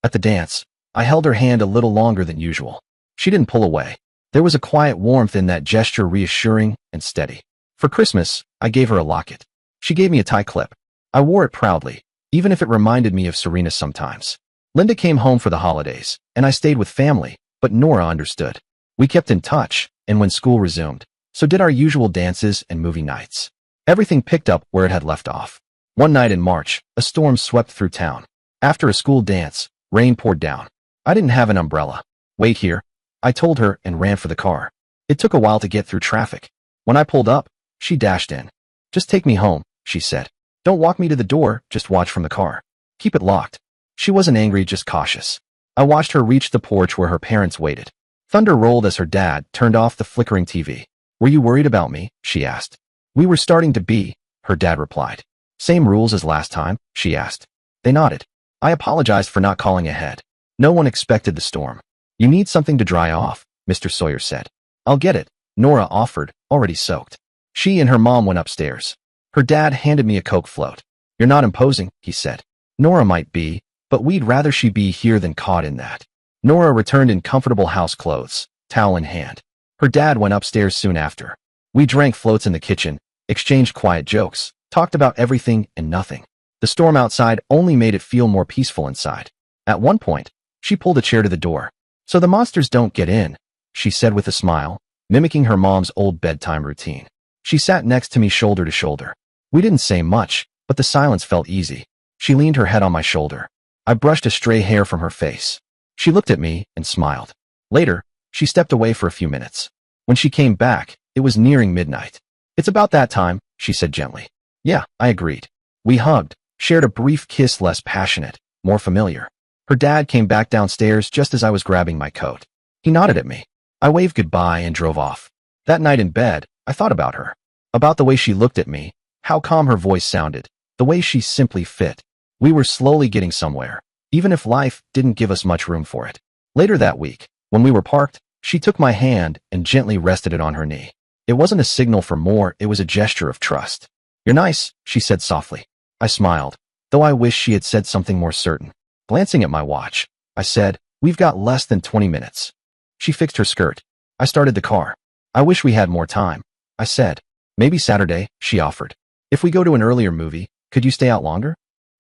At the dance, I held her hand a little longer than usual. She didn't pull away. There was a quiet warmth in that gesture, reassuring and steady. For Christmas, I gave her a locket. She gave me a tie clip. I wore it proudly, even if it reminded me of Serena sometimes. Linda came home for the holidays, and I stayed with family, but Nora understood. We kept in touch, and when school resumed, so did our usual dances and movie nights. Everything picked up where it had left off. One night in March, a storm swept through town. After a school dance, rain poured down. I didn't have an umbrella. Wait here, I told her and ran for the car. It took a while to get through traffic. When I pulled up, she dashed in. Just take me home, she said. Don't walk me to the door, just watch from the car. Keep it locked. She wasn't angry, just cautious. I watched her reach the porch where her parents waited. Thunder rolled as her dad turned off the flickering TV. Were you worried about me? She asked. We were starting to be, her dad replied. Same rules as last time? She asked. They nodded. I apologized for not calling ahead. No one expected the storm. You need something to dry off, Mr. Sawyer said. I'll get it, Nora offered, already soaked. She and her mom went upstairs. Her dad handed me a Coke float. You're not imposing, he said. Nora might be, but we'd rather she be here than caught in that. Nora returned in comfortable house clothes, towel in hand. Her dad went upstairs soon after. We drank floats in the kitchen, exchanged quiet jokes, talked about everything and nothing. The storm outside only made it feel more peaceful inside. At one point, she pulled a chair to the door. So the monsters don't get in, she said with a smile, mimicking her mom's old bedtime routine. She sat next to me shoulder to shoulder. We didn't say much, but the silence felt easy. She leaned her head on my shoulder. I brushed a stray hair from her face. She looked at me and smiled. Later, she stepped away for a few minutes. When she came back, it was nearing midnight. It's about that time, she said gently. Yeah, I agreed. We hugged, shared a brief kiss, less passionate, more familiar. Her dad came back downstairs just as I was grabbing my coat. He nodded at me. I waved goodbye and drove off. That night in bed, I thought about her. About the way she looked at me, how calm her voice sounded, the way she simply fit. We were slowly getting somewhere, even if life didn't give us much room for it. Later that week, when we were parked, she took my hand and gently rested it on her knee. It wasn't a signal for more, it was a gesture of trust. You're nice, she said softly. I smiled, though I wished she had said something more certain. Glancing at my watch, I said, we've got less than 20 minutes. She fixed her skirt. I started the car. I wish we had more time, I said. Maybe Saturday, she offered. If we go to an earlier movie, could you stay out longer?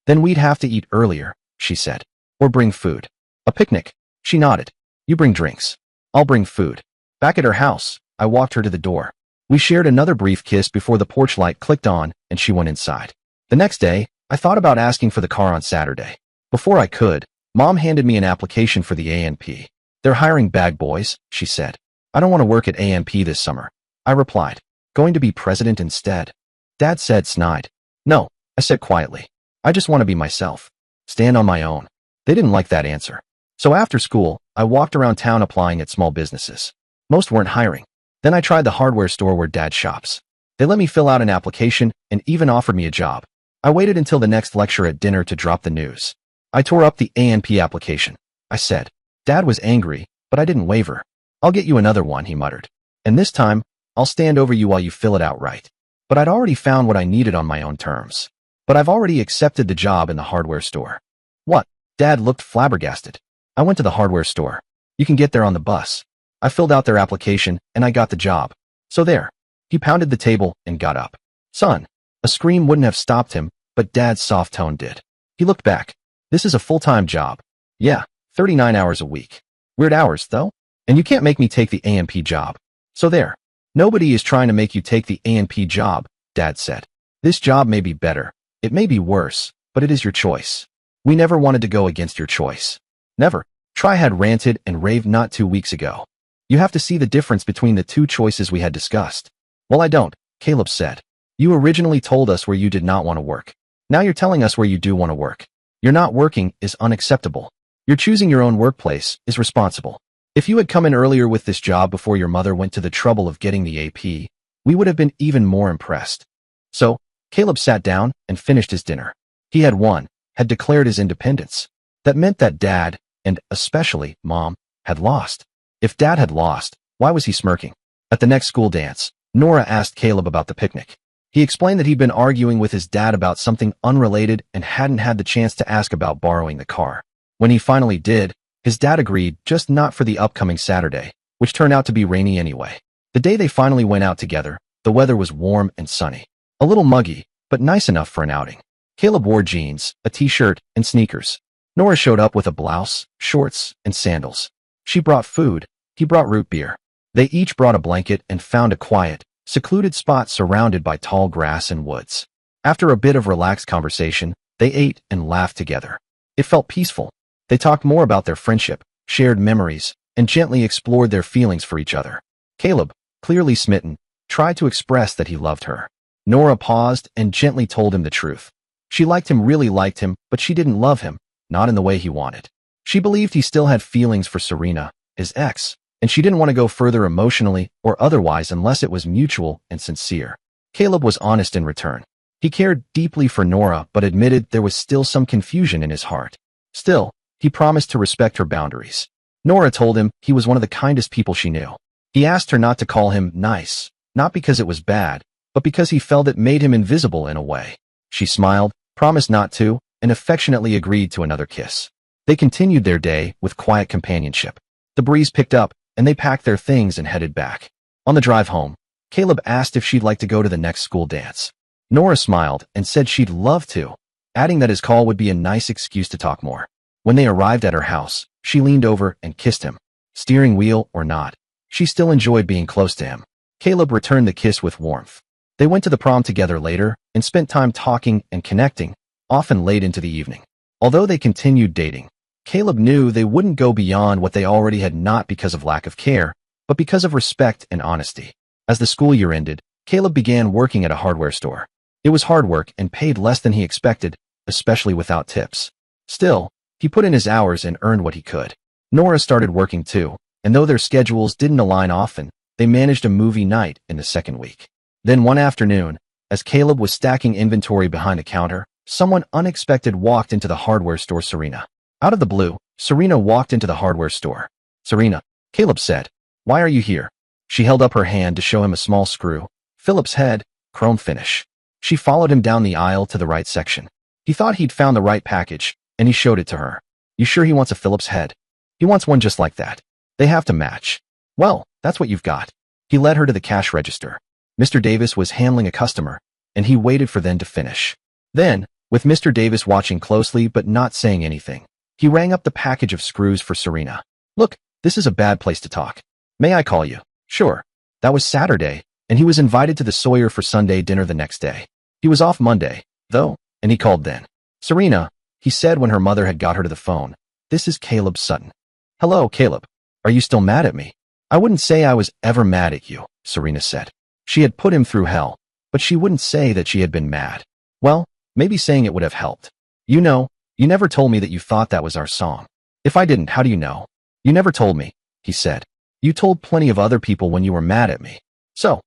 Then we'd have to eat earlier, she said. Or bring food. A picnic. She nodded. You bring drinks. I'll bring food. Back at her house, I walked her to the door. We shared another brief kiss before the porch light clicked on and she went inside. The next day, I thought about asking for the car on Saturday. Before I could, Mom handed me an application for the A&P. They're hiring bag boys, she said. I don't want to work at A&P this summer. I replied. Going to be president instead. Dad said, snide. No, I said quietly. I just want to be myself. Stand on my own. They didn't like that answer. So after school, I walked around town applying at small businesses. Most weren't hiring. Then I tried the hardware store where Dad shops. They let me fill out an application and even offered me a job. I waited until the next lecture at dinner to drop the news. I tore up the A&P application. I said. Dad was angry, but I didn't waver. I'll get you another one, he muttered. And this time, I'll stand over you while you fill it out right. But I'd already found what I needed on my own terms. But I've already accepted the job in the hardware store. What? Dad looked flabbergasted. I went to the hardware store. You can get there on the bus. I filled out their application, and I got the job. So there. He pounded the table and got up. Son. A scream wouldn't have stopped him, but Dad's soft tone did. He looked back. This is a full-time job. Yeah, 39 hours a week. Weird hours, though. And you can't make me take the A&P job. So there. Nobody is trying to make you take the A&P job, Dad said. This job may be better. It may be worse, but it is your choice. We never wanted to go against your choice. Never. Try had ranted and raved not 2 weeks ago. You have to see the difference between the two choices we had discussed. Well, I don't, Caleb said. You originally told us where you did not want to work. Now you're telling us where you do want to work. You're not working is unacceptable. You're choosing your own workplace is responsible. If you had come in earlier with this job before your mother went to the trouble of getting the AP, we would have been even more impressed. So, Caleb sat down and finished his dinner. He had won, had declared his independence. That meant that Dad, and especially Mom, had lost. If Dad had lost, why was he smirking? At the next school dance, Nora asked Caleb about the picnic. He explained that he'd been arguing with his dad about something unrelated and hadn't had the chance to ask about borrowing the car. When he finally did, his dad agreed, just not for the upcoming Saturday, which turned out to be rainy anyway. The day they finally went out together, the weather was warm and sunny. A little muggy, but nice enough for an outing. Caleb wore jeans, a t-shirt, and sneakers. Nora showed up with a blouse, shorts, and sandals. She brought food. He brought root beer. They each brought a blanket and found a quiet, secluded spot surrounded by tall grass and woods. After a bit of relaxed conversation, they ate and laughed together. It felt peaceful. They talked more about their friendship, shared memories, and gently explored their feelings for each other. Caleb, clearly smitten, tried to express that he loved her. Nora paused and gently told him the truth. She really liked him, but she didn't love him, not in the way he wanted. She believed he still had feelings for Serena, his ex, and she didn't want to go further emotionally or otherwise unless it was mutual and sincere. Caleb was honest in return. He cared deeply for Nora but admitted there was still some confusion in his heart. Still, he promised to respect her boundaries. Nora told him he was one of the kindest people she knew. He asked her not to call him nice, not because it was bad, but because he felt it made him invisible in a way. She smiled, promised not to, and affectionately agreed to another kiss. They continued their day with quiet companionship. The breeze picked up, and they packed their things and headed back. On the drive home, Caleb asked if she'd like to go to the next school dance. Nora smiled and said she'd love to, adding that his call would be a nice excuse to talk more. When they arrived at her house, she leaned over and kissed him. Steering wheel or not, she still enjoyed being close to him. Caleb returned the kiss with warmth. They went to the prom together later and spent time talking and connecting, often late into the evening. Although they continued dating, Caleb knew they wouldn't go beyond what they already had, not because of lack of care, but because of respect and honesty. As the school year ended, Caleb began working at a hardware store. It was hard work and paid less than he expected, especially without tips. Still, he put in his hours and earned what he could. Nora started working too, and though their schedules didn't align often, they managed a movie night in the second week. Then one afternoon, as Caleb was stacking inventory behind a counter, someone unexpected walked into the hardware store. Serena. Out of the blue, Serena walked into the hardware store. Serena, Caleb said, why are you here? She held up her hand to show him a small screw. Phillips head, chrome finish. She followed him down the aisle to the right section. He thought he'd found the right package, and he showed it to her. You sure he wants a Phillips head? He wants one just like that. They have to match. Well, that's what you've got. He led her to the cash register. Mr. Davis was handling a customer, and he waited for them to finish. Then, with Mr. Davis watching closely but not saying anything, he rang up the package of screws for Serena. Look, this is a bad place to talk. May I call you? Sure. That was Saturday, and he was invited to the Sawyer for Sunday dinner the next day. He was off Monday, though, and he called then. Serena, he said when her mother had got her to the phone. This is Caleb Sutton. Hello, Caleb. Are you still mad at me? I wouldn't say I was ever mad at you, Serena said. She had put him through hell, but she wouldn't say that she had been mad. Well, maybe saying it would have helped. You know, You never told me that you thought that was our song. If I didn't, how do you know? You never told me, he said. You told plenty of other people when you were mad at me. So,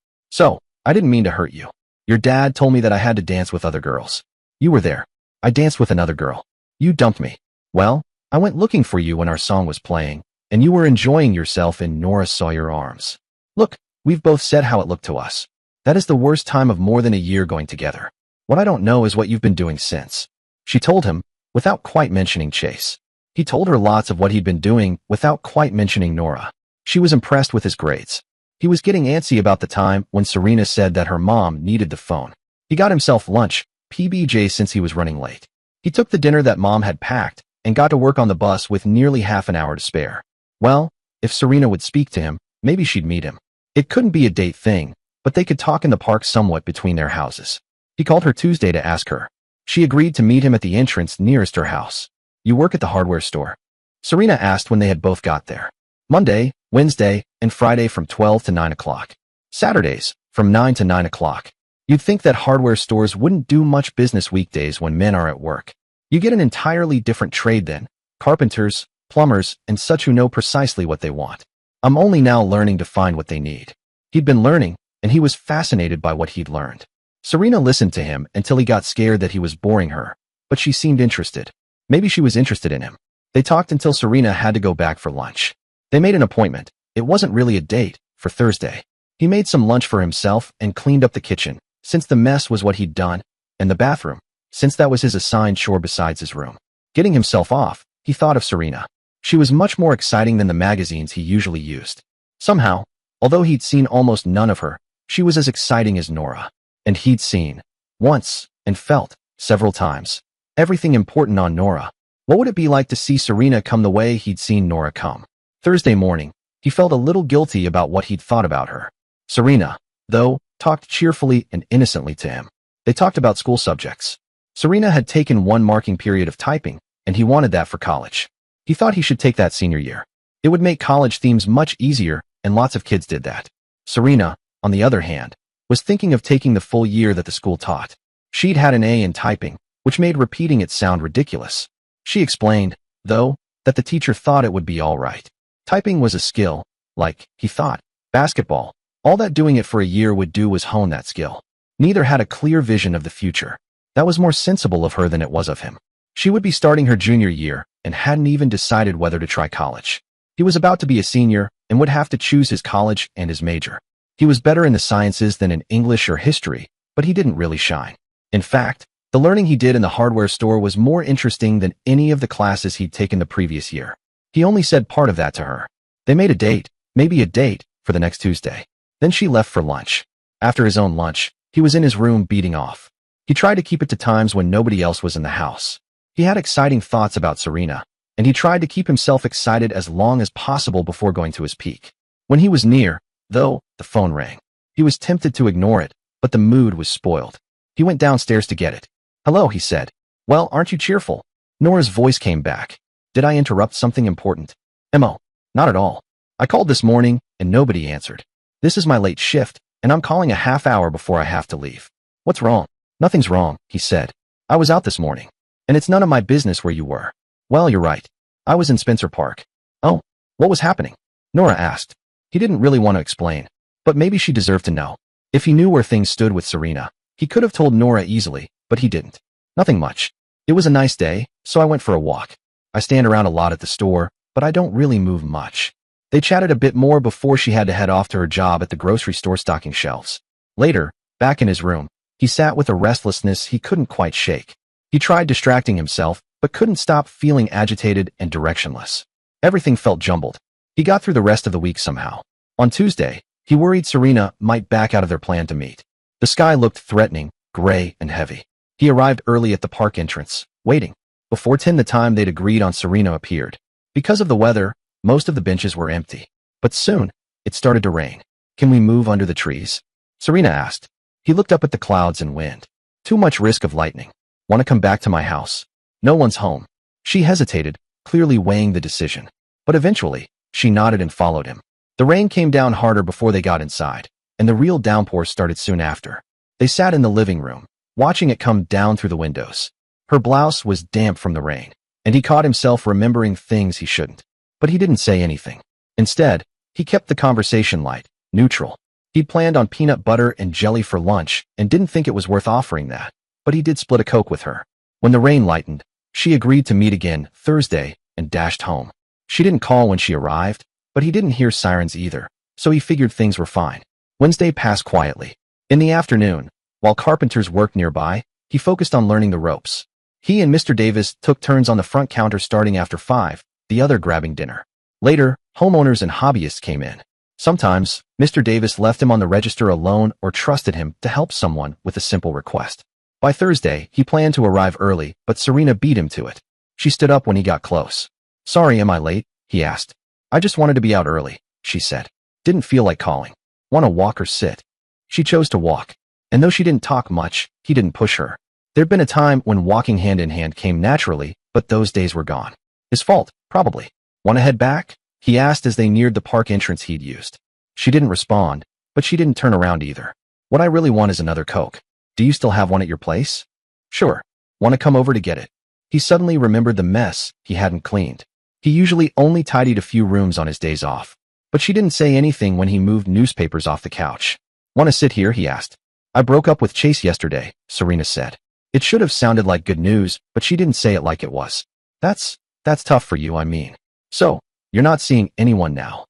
I didn't mean to hurt you. Your dad told me that I had to dance with other girls. You were there. I danced with another girl. You dumped me. Well, I went looking for you when our song was playing, and you were enjoying yourself and Nora saw your arms. Look, we've both said how it looked to us. That is the worst time of more than a year going together. What I don't know is what you've been doing since. She told him, without quite mentioning Chase. He told her lots of what he'd been doing without quite mentioning Nora. She was impressed with his grades. He was getting antsy about the time when Serena said that her mom needed the phone. He got himself lunch, PBJ, since he was running late. He took the dinner that mom had packed and got to work on the bus with nearly half an hour to spare. Well, if Serena would speak to him, maybe she'd meet him. It couldn't be a date thing, but they could talk in the park somewhat between their houses. He called her Tuesday to ask her. She agreed to meet him at the entrance nearest her house. You work at the hardware store? Serena asked when they had both got there. Monday, Wednesday, and Friday from 12 to 9 o'clock. Saturdays, from 9 to 9 o'clock. You'd think that hardware stores wouldn't do much business weekdays when men are at work. You get an entirely different trade then. Carpenters, plumbers, and such who know precisely what they want. I'm only now learning to find what they need. He'd been learning, and he was fascinated by what he'd learned. Serena listened to him until he got scared that he was boring her, but she seemed interested. Maybe she was interested in him. They talked until Serena had to go back for lunch. They made an appointment. It wasn't really a date, for Thursday. He made some lunch for himself and cleaned up the kitchen, since the mess was what he'd done, and the bathroom, since that was his assigned chore besides his room. Getting himself off, he thought of Serena. She was much more exciting than the magazines he usually used. Somehow, although he'd seen almost none of her, she was as exciting as Nora. And he'd seen, once, and felt, several times, everything important on Nora. What would it be like to see Serena come the way he'd seen Nora come? Thursday morning, he felt a little guilty about what he'd thought about her. Serena, though, talked cheerfully and innocently to him. They talked about school subjects. Serena had taken one marking period of typing, and he wanted that for college. He thought he should take that senior year. It would make college themes much easier, and lots of kids did that. Serena, on the other hand, was thinking of taking the full year that the school taught. She'd had an A in typing, which made repeating it sound ridiculous. She explained, though, that the teacher thought it would be all right. Typing was a skill, like, he thought, basketball. All that doing it for a year would do was hone that skill. Neither had a clear vision of the future. That was more sensible of her than it was of him. She would be starting her junior year and hadn't even decided whether to try college. He was about to be a senior and would have to choose his college and his major. He was better in the sciences than in English or history, but he didn't really shine. In fact, the learning he did in the hardware store was more interesting than any of the classes he'd taken the previous year. He only said part of that to her. They made a date, maybe a date, for the next Tuesday. Then she left for lunch. After his own lunch, he was in his room beating off. He tried to keep it to times when nobody else was in the house. He had exciting thoughts about Serena, and he tried to keep himself excited as long as possible before going to his peak. When he was near, though, the phone rang. He was tempted to ignore it, but the mood was spoiled. He went downstairs to get it. Hello, he said. Well, aren't you cheerful? Nora's voice came back. Did I interrupt something important? Mo, not at all. I called this morning, and nobody answered. This is my late shift, and I'm calling a half hour before I have to leave. What's wrong? Nothing's wrong, he said. I was out this morning, and it's none of my business where you were. Well, you're right. I was in Spencer Park. Oh, what was happening? Nora asked. He didn't really want to explain, but maybe she deserved to know. If he knew where things stood with Serena, he could have told Nora easily, but he didn't. Nothing much. It was a nice day, so I went for a walk. I stand around a lot at the store, but I don't really move much. They chatted a bit more before she had to head off to her job at the grocery store stocking shelves. Later, back in his room, he sat with a restlessness he couldn't quite shake. He tried distracting himself, but couldn't stop feeling agitated and directionless. Everything felt jumbled. He got through the rest of the week somehow. On Tuesday, he worried Serena might back out of their plan to meet. The sky looked threatening, gray, and heavy. He arrived early at the park entrance, waiting. Before 10 the time they'd agreed on Serena appeared. Because of the weather, most of the benches were empty. But soon, it started to rain. Can we move under the trees? Serena asked. He looked up at the clouds and wind. Too much risk of lightning. Want to come back to my house? No one's home. She hesitated, clearly weighing the decision. But eventually, she nodded and followed him. The rain came down harder before they got inside, and the real downpour started soon after. They sat in the living room, watching it come down through the windows. Her blouse was damp from the rain, and he caught himself remembering things he shouldn't. But he didn't say anything. Instead, he kept the conversation light, neutral. He'd planned on peanut butter and jelly for lunch and didn't think it was worth offering that, but he did split a Coke with her. When the rain lightened, she agreed to meet again Thursday and dashed home. She didn't call when she arrived, but he didn't hear sirens either, so he figured things were fine. Wednesday passed quietly. In the afternoon, while carpenters worked nearby, he focused on learning the ropes. He and Mr. Davis took turns on the front counter starting after 5, the other grabbing dinner. Later, homeowners and hobbyists came in. Sometimes, Mr. Davis left him on the register alone or trusted him to help someone with a simple request. By Thursday, he planned to arrive early, but Serena beat him to it. She stood up when he got close. "Sorry, am I late?" he asked. "I just wanted to be out early," she said. "Didn't feel like calling. Want to walk or sit?" She chose to walk. And though she didn't talk much, he didn't push her. There'd been a time when walking hand in hand came naturally, but those days were gone. His fault, probably. "Want to head back?" he asked as they neared the park entrance he'd used. She didn't respond, but she didn't turn around either. "What I really want is another Coke. Do you still have one at your place?" "Sure. Want to come over to get it?" He suddenly remembered the mess he hadn't cleaned. He usually only tidied a few rooms on his days off. But she didn't say anything when he moved newspapers off the couch. "Want to sit here?" he asked. "I broke up with Chase yesterday," Serena said. It should have sounded like good news, but she didn't say it like it was. That's tough for you, I mean. "So, you're not seeing anyone now?"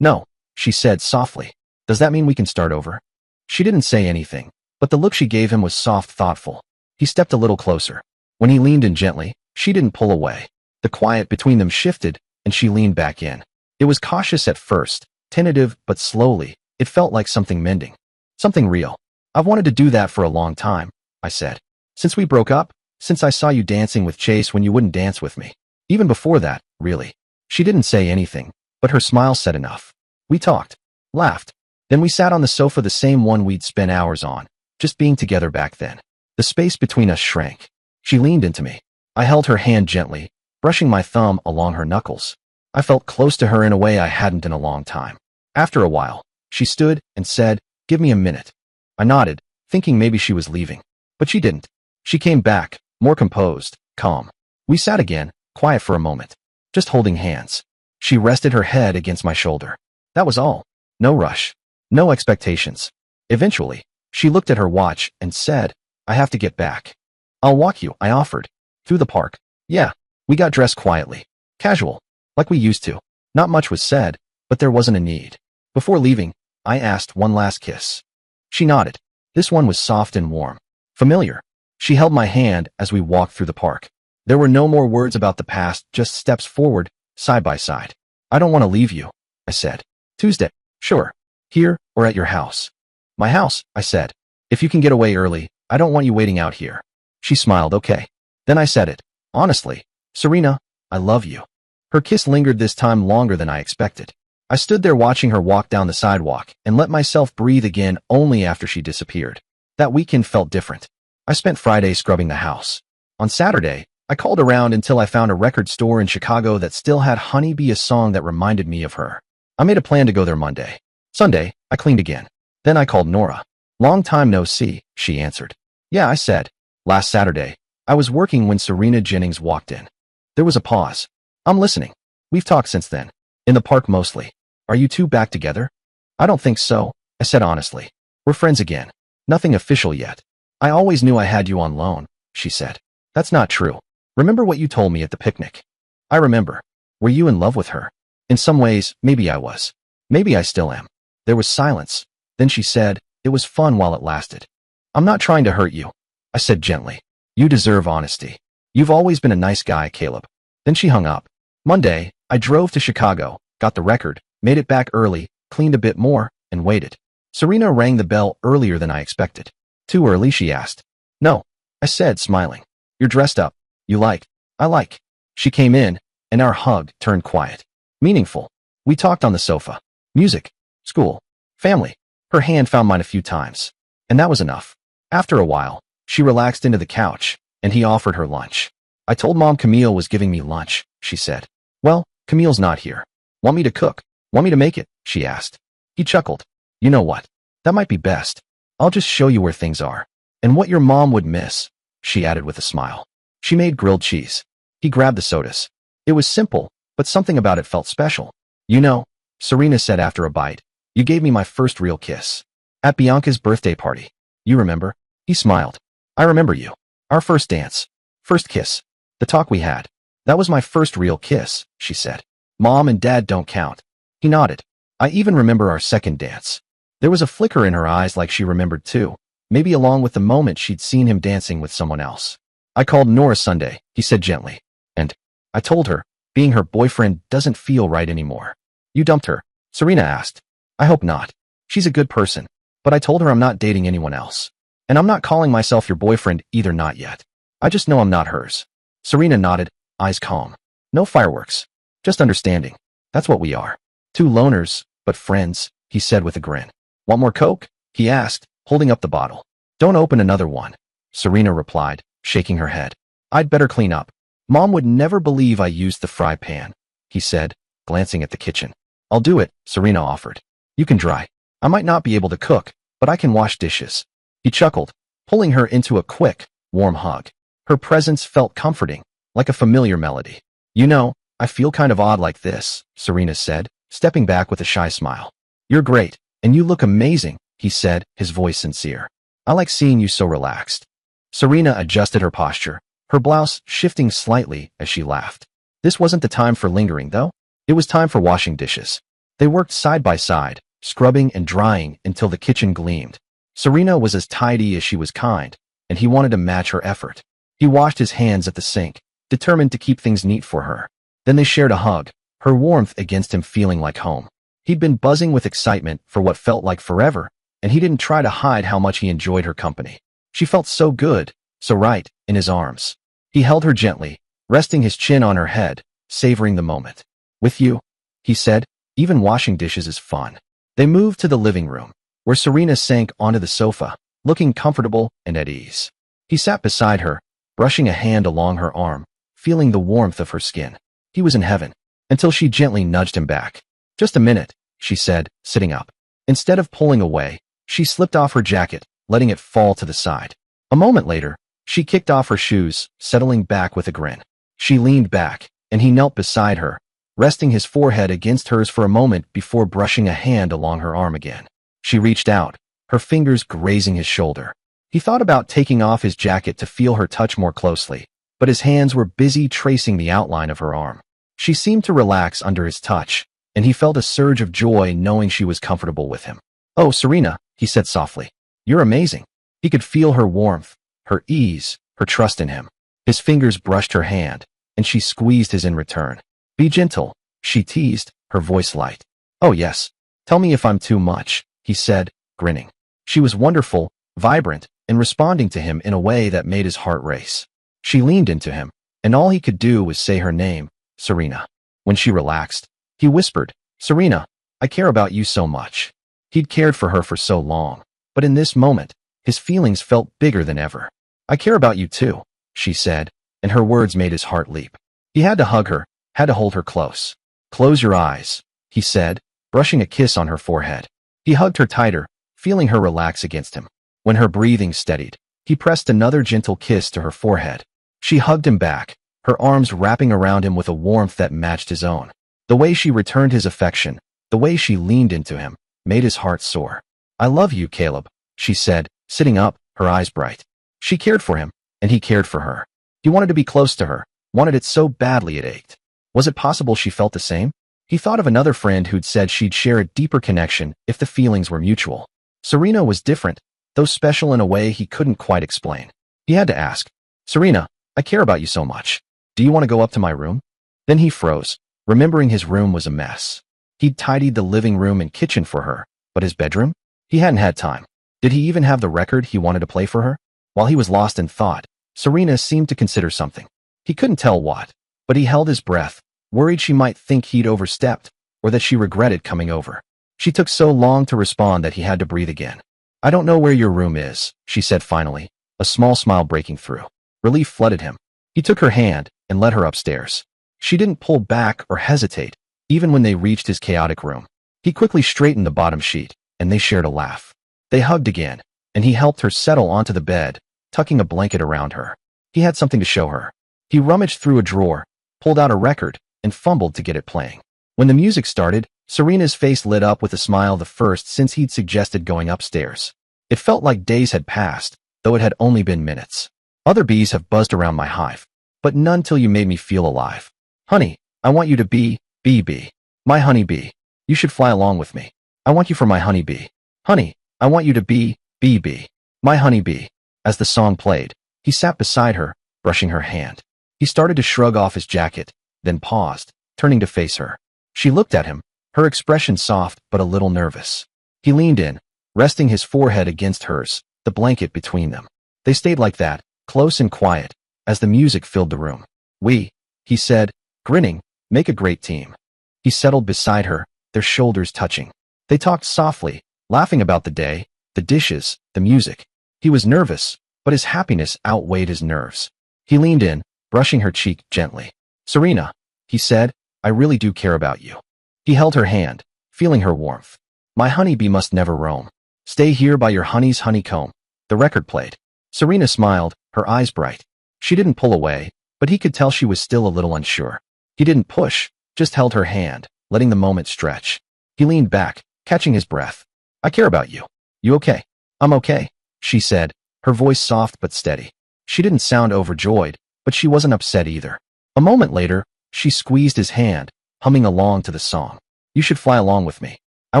"No," she said softly. "Does that mean we can start over?" She didn't say anything, but the look she gave him was soft, thoughtful. He stepped a little closer. When he leaned in gently, she didn't pull away. The quiet between them shifted, and she leaned back in. It was cautious at first, tentative, but slowly, it felt like something mending. Something real. "I've wanted to do that for a long time," I said. "Since we broke up, since I saw you dancing with Chase when you wouldn't dance with me. Even before that, really." She didn't say anything, but her smile said enough. We talked, laughed. Then we sat on the sofa, the same one we'd spent hours on, just being together back then. The space between us shrank. She leaned into me. I held her hand gently, brushing my thumb along her knuckles. I felt close to her in a way I hadn't in a long time. After a while, she stood and said, "Give me a minute." I nodded, thinking maybe she was leaving. But she didn't. She came back, more composed, calm. We sat again, quiet for a moment, just holding hands. She rested her head against my shoulder. That was all. No rush. No expectations. Eventually, she looked at her watch and said, "I have to get back." "I'll walk you," I offered. "Through the park?" "Yeah." We got dressed quietly. Casual. Like we used to. Not much was said, but there wasn't a need. Before leaving, I asked, "One last kiss?" She nodded. This one was soft and warm. Familiar. She held my hand as we walked through the park. There were no more words about the past, just steps forward, side by side. "I don't want to leave you," I said. "Tuesday." "Sure. Here, or at your house?" "My house," I said. "If you can get away early, I don't want you waiting out here." She smiled. "Okay." Then I said it. Honestly, "Serena, I love you." Her kiss lingered, this time longer than I expected. I stood there watching her walk down the sidewalk and let myself breathe again only after she disappeared. That weekend felt different. I spent Friday scrubbing the house. On Saturday, I called around until I found a record store in Chicago that still had "Honey Be," a song that reminded me of her. I made a plan to go there Monday. Sunday, I cleaned again. Then I called Nora. "Long time no see," she answered. "Yeah," I said. "Last Saturday, I was working when Serena Jennings walked in." There was a pause. "I'm listening. We've talked since then. In the park mostly. Are you two back together?" "I don't think so," I said honestly. "We're friends again. Nothing official yet." "I always knew I had you on loan," she said. "That's not true. Remember what you told me at the picnic?" "I remember. Were you in love with her?" "In some ways, maybe I was. Maybe I still am." There was silence. Then she said, "It was fun while it lasted." "I'm not trying to hurt you," I said gently. "You deserve honesty. You've always been a nice guy, Caleb." Then she hung up. Monday, I drove to Chicago, got the record, made it back early, cleaned a bit more, and waited. Serena rang the bell earlier than I expected. "Too early?" she asked. "No," I said, smiling. "You're dressed up. You like." "I like." She came in, and our hug turned quiet. Meaningful. We talked on the sofa. Music. School. Family. Her hand found mine a few times. And that was enough. After a while, she relaxed into the couch, and he offered her lunch. "I told Mom Camille was giving me lunch," she said. "Well, Camille's not here. Want me to cook? Want me to make it?" she asked. He chuckled. "You know what? That might be best. I'll just show you where things are. And what your mom would miss," she added with a smile. She made grilled cheese. He grabbed the sodas. It was simple, but something about it felt special. You know, Serena said after a bite, you gave me my first real kiss. At Bianca's birthday party. You remember? He smiled. I remember you. Our first dance. First kiss. The talk we had. That was my first real kiss, she said. Mom and Dad don't count. He nodded. I even remember our second dance. There was a flicker in her eyes like she remembered too, maybe along with the moment she'd seen him dancing with someone else. I called Nora Sunday, he said gently. And I told her, being her boyfriend doesn't feel right anymore. You dumped her? Serena asked. I hope not. She's a good person, but I told her I'm not dating anyone else. And I'm not calling myself your boyfriend either, not yet. I just know I'm not hers. Serena nodded, eyes calm. No fireworks. Just understanding. That's what we are. Two loners, but friends, he said with a grin. Want more Coke? He asked, holding up the bottle. Don't open another one, Serena replied, shaking her head. I'd better clean up. Mom would never believe I used the fry pan, he said, glancing at the kitchen. I'll do it, Serena offered. You can dry. I might not be able to cook, but I can wash dishes. He chuckled, pulling her into a quick, warm hug. Her presence felt comforting, like a familiar melody. You know, I feel kind of odd like this, Serena said, stepping back with a shy smile. You're great, and you look amazing, he said, his voice sincere. I like seeing you so relaxed. Serena adjusted her posture, her blouse shifting slightly as she laughed. This wasn't the time for lingering, though. It was time for washing dishes. They worked side by side, scrubbing and drying until the kitchen gleamed. Serena was as tidy as she was kind, and he wanted to match her effort. He washed his hands at the sink, determined to keep things neat for her. Then they shared a hug, her warmth against him feeling like home. He'd been buzzing with excitement for what felt like forever, and he didn't try to hide how much he enjoyed her company. She felt so good, so right, in his arms. He held her gently, resting his chin on her head, savoring the moment. With you, he said, even washing dishes is fun. They moved to the living room, where Serena sank onto the sofa, looking comfortable and at ease. He sat beside her, brushing a hand along her arm, feeling the warmth of her skin. He was in heaven, until she gently nudged him back. Just a minute, she said, sitting up. Instead of pulling away, she slipped off her jacket, letting it fall to the side. A moment later, she kicked off her shoes, settling back with a grin. She leaned back, and he knelt beside her, resting his forehead against hers for a moment before brushing a hand along her arm again. She reached out, her fingers grazing his shoulder. He thought about taking off his jacket to feel her touch more closely, but his hands were busy tracing the outline of her arm. She seemed to relax under his touch, and he felt a surge of joy knowing she was comfortable with him. Oh, Serena, he said softly. You're amazing. He could feel her warmth, her ease, her trust in him. His fingers brushed her hand, and she squeezed his in return. Be gentle, she teased, her voice light. Oh yes. Tell me if I'm too much, he said, grinning. She was wonderful, vibrant, and responding to him in a way that made his heart race. She leaned into him, and all he could do was say her name, Serena. When she relaxed, he whispered, Serena, I care about you so much. He'd cared for her for so long, but in this moment, his feelings felt bigger than ever. I care about you too, she said, and her words made his heart leap. He had to hug her, had to hold her close. Close your eyes, he said, brushing a kiss on her forehead. He hugged her tighter, feeling her relax against him. When her breathing steadied, he pressed another gentle kiss to her forehead. She hugged him back, her arms wrapping around him with a warmth that matched his own. The way she returned his affection, the way she leaned into him, made his heart soar. I love you, Caleb, she said, sitting up, her eyes bright. She cared for him, and he cared for her. He wanted to be close to her, wanted it so badly it ached. Was it possible she felt the same? He thought of another friend who'd said she'd share a deeper connection if the feelings were mutual. Serena was different, though special in a way he couldn't quite explain. He had to ask, Serena, I care about you so much. Do you want to go up to my room? Then he froze, remembering his room was a mess. He'd tidied the living room and kitchen for her, but his bedroom? He hadn't had time. Did he even have the record he wanted to play for her? While he was lost in thought, Serena seemed to consider something. He couldn't tell what, but he held his breath, worried she might think he'd overstepped, or that she regretted coming over. She took so long to respond that he had to breathe again. I don't know where your room is, she said finally, a small smile breaking through. Relief flooded him. He took her hand and led her upstairs. She didn't pull back or hesitate, even when they reached his chaotic room. He quickly straightened the bottom sheet, and they shared a laugh. They hugged again, and he helped her settle onto the bed, tucking a blanket around her. He had something to show her. He rummaged through a drawer, pulled out a record, and fumbled to get it playing. When the music started, Serena's face lit up with a smile, the first since he'd suggested going upstairs. It felt like days had passed, though it had only been minutes. Other bees have buzzed around my hive, but none till you made me feel alive. Honey, I want you to be, bee. My honey bee. You should fly along with me. I want you for my honey bee. Honey, I want you to be, bee. My honey bee. As the song played, he sat beside her, brushing her hand. He started to shrug off his jacket, then paused, turning to face her. She looked at him, her expression soft but a little nervous. He leaned in, resting his forehead against hers, the blanket between them. They stayed like that, close and quiet, as the music filled the room. We, he said, grinning, make a great team. He settled beside her, their shoulders touching. They talked softly, laughing about the day, the dishes, the music. He was nervous, but his happiness outweighed his nerves. He leaned in, brushing her cheek gently. Serena, he said, I really do care about you. He held her hand, feeling her warmth. My honeybee must never roam. Stay here by your honey's honeycomb. The record played. Serena smiled, her eyes bright. She didn't pull away, but he could tell she was still a little unsure. He didn't push, just held her hand, letting the moment stretch. He leaned back, catching his breath. I care about you. You okay? I'm okay, she said, her voice soft but steady. She didn't sound overjoyed, but she wasn't upset either. A moment later, she squeezed his hand, humming along to the song. You should fly along with me. I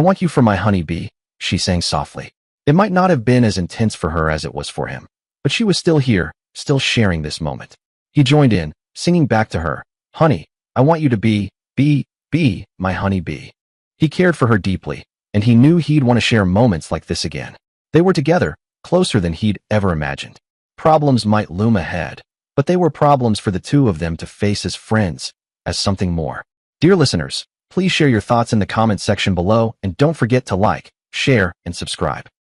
want you for my honey bee, she sang softly. It might not have been as intense for her as it was for him, but she was still here, still sharing this moment. He joined in, singing back to her, Honey, I want you to be, my honey bee. He cared for her deeply, and he knew he'd want to share moments like this again. They were together, closer than he'd ever imagined. Problems might loom ahead, but they were problems for the two of them to face as friends, as something more. Dear listeners, please share your thoughts in the comment section below and don't forget to like, share, and subscribe.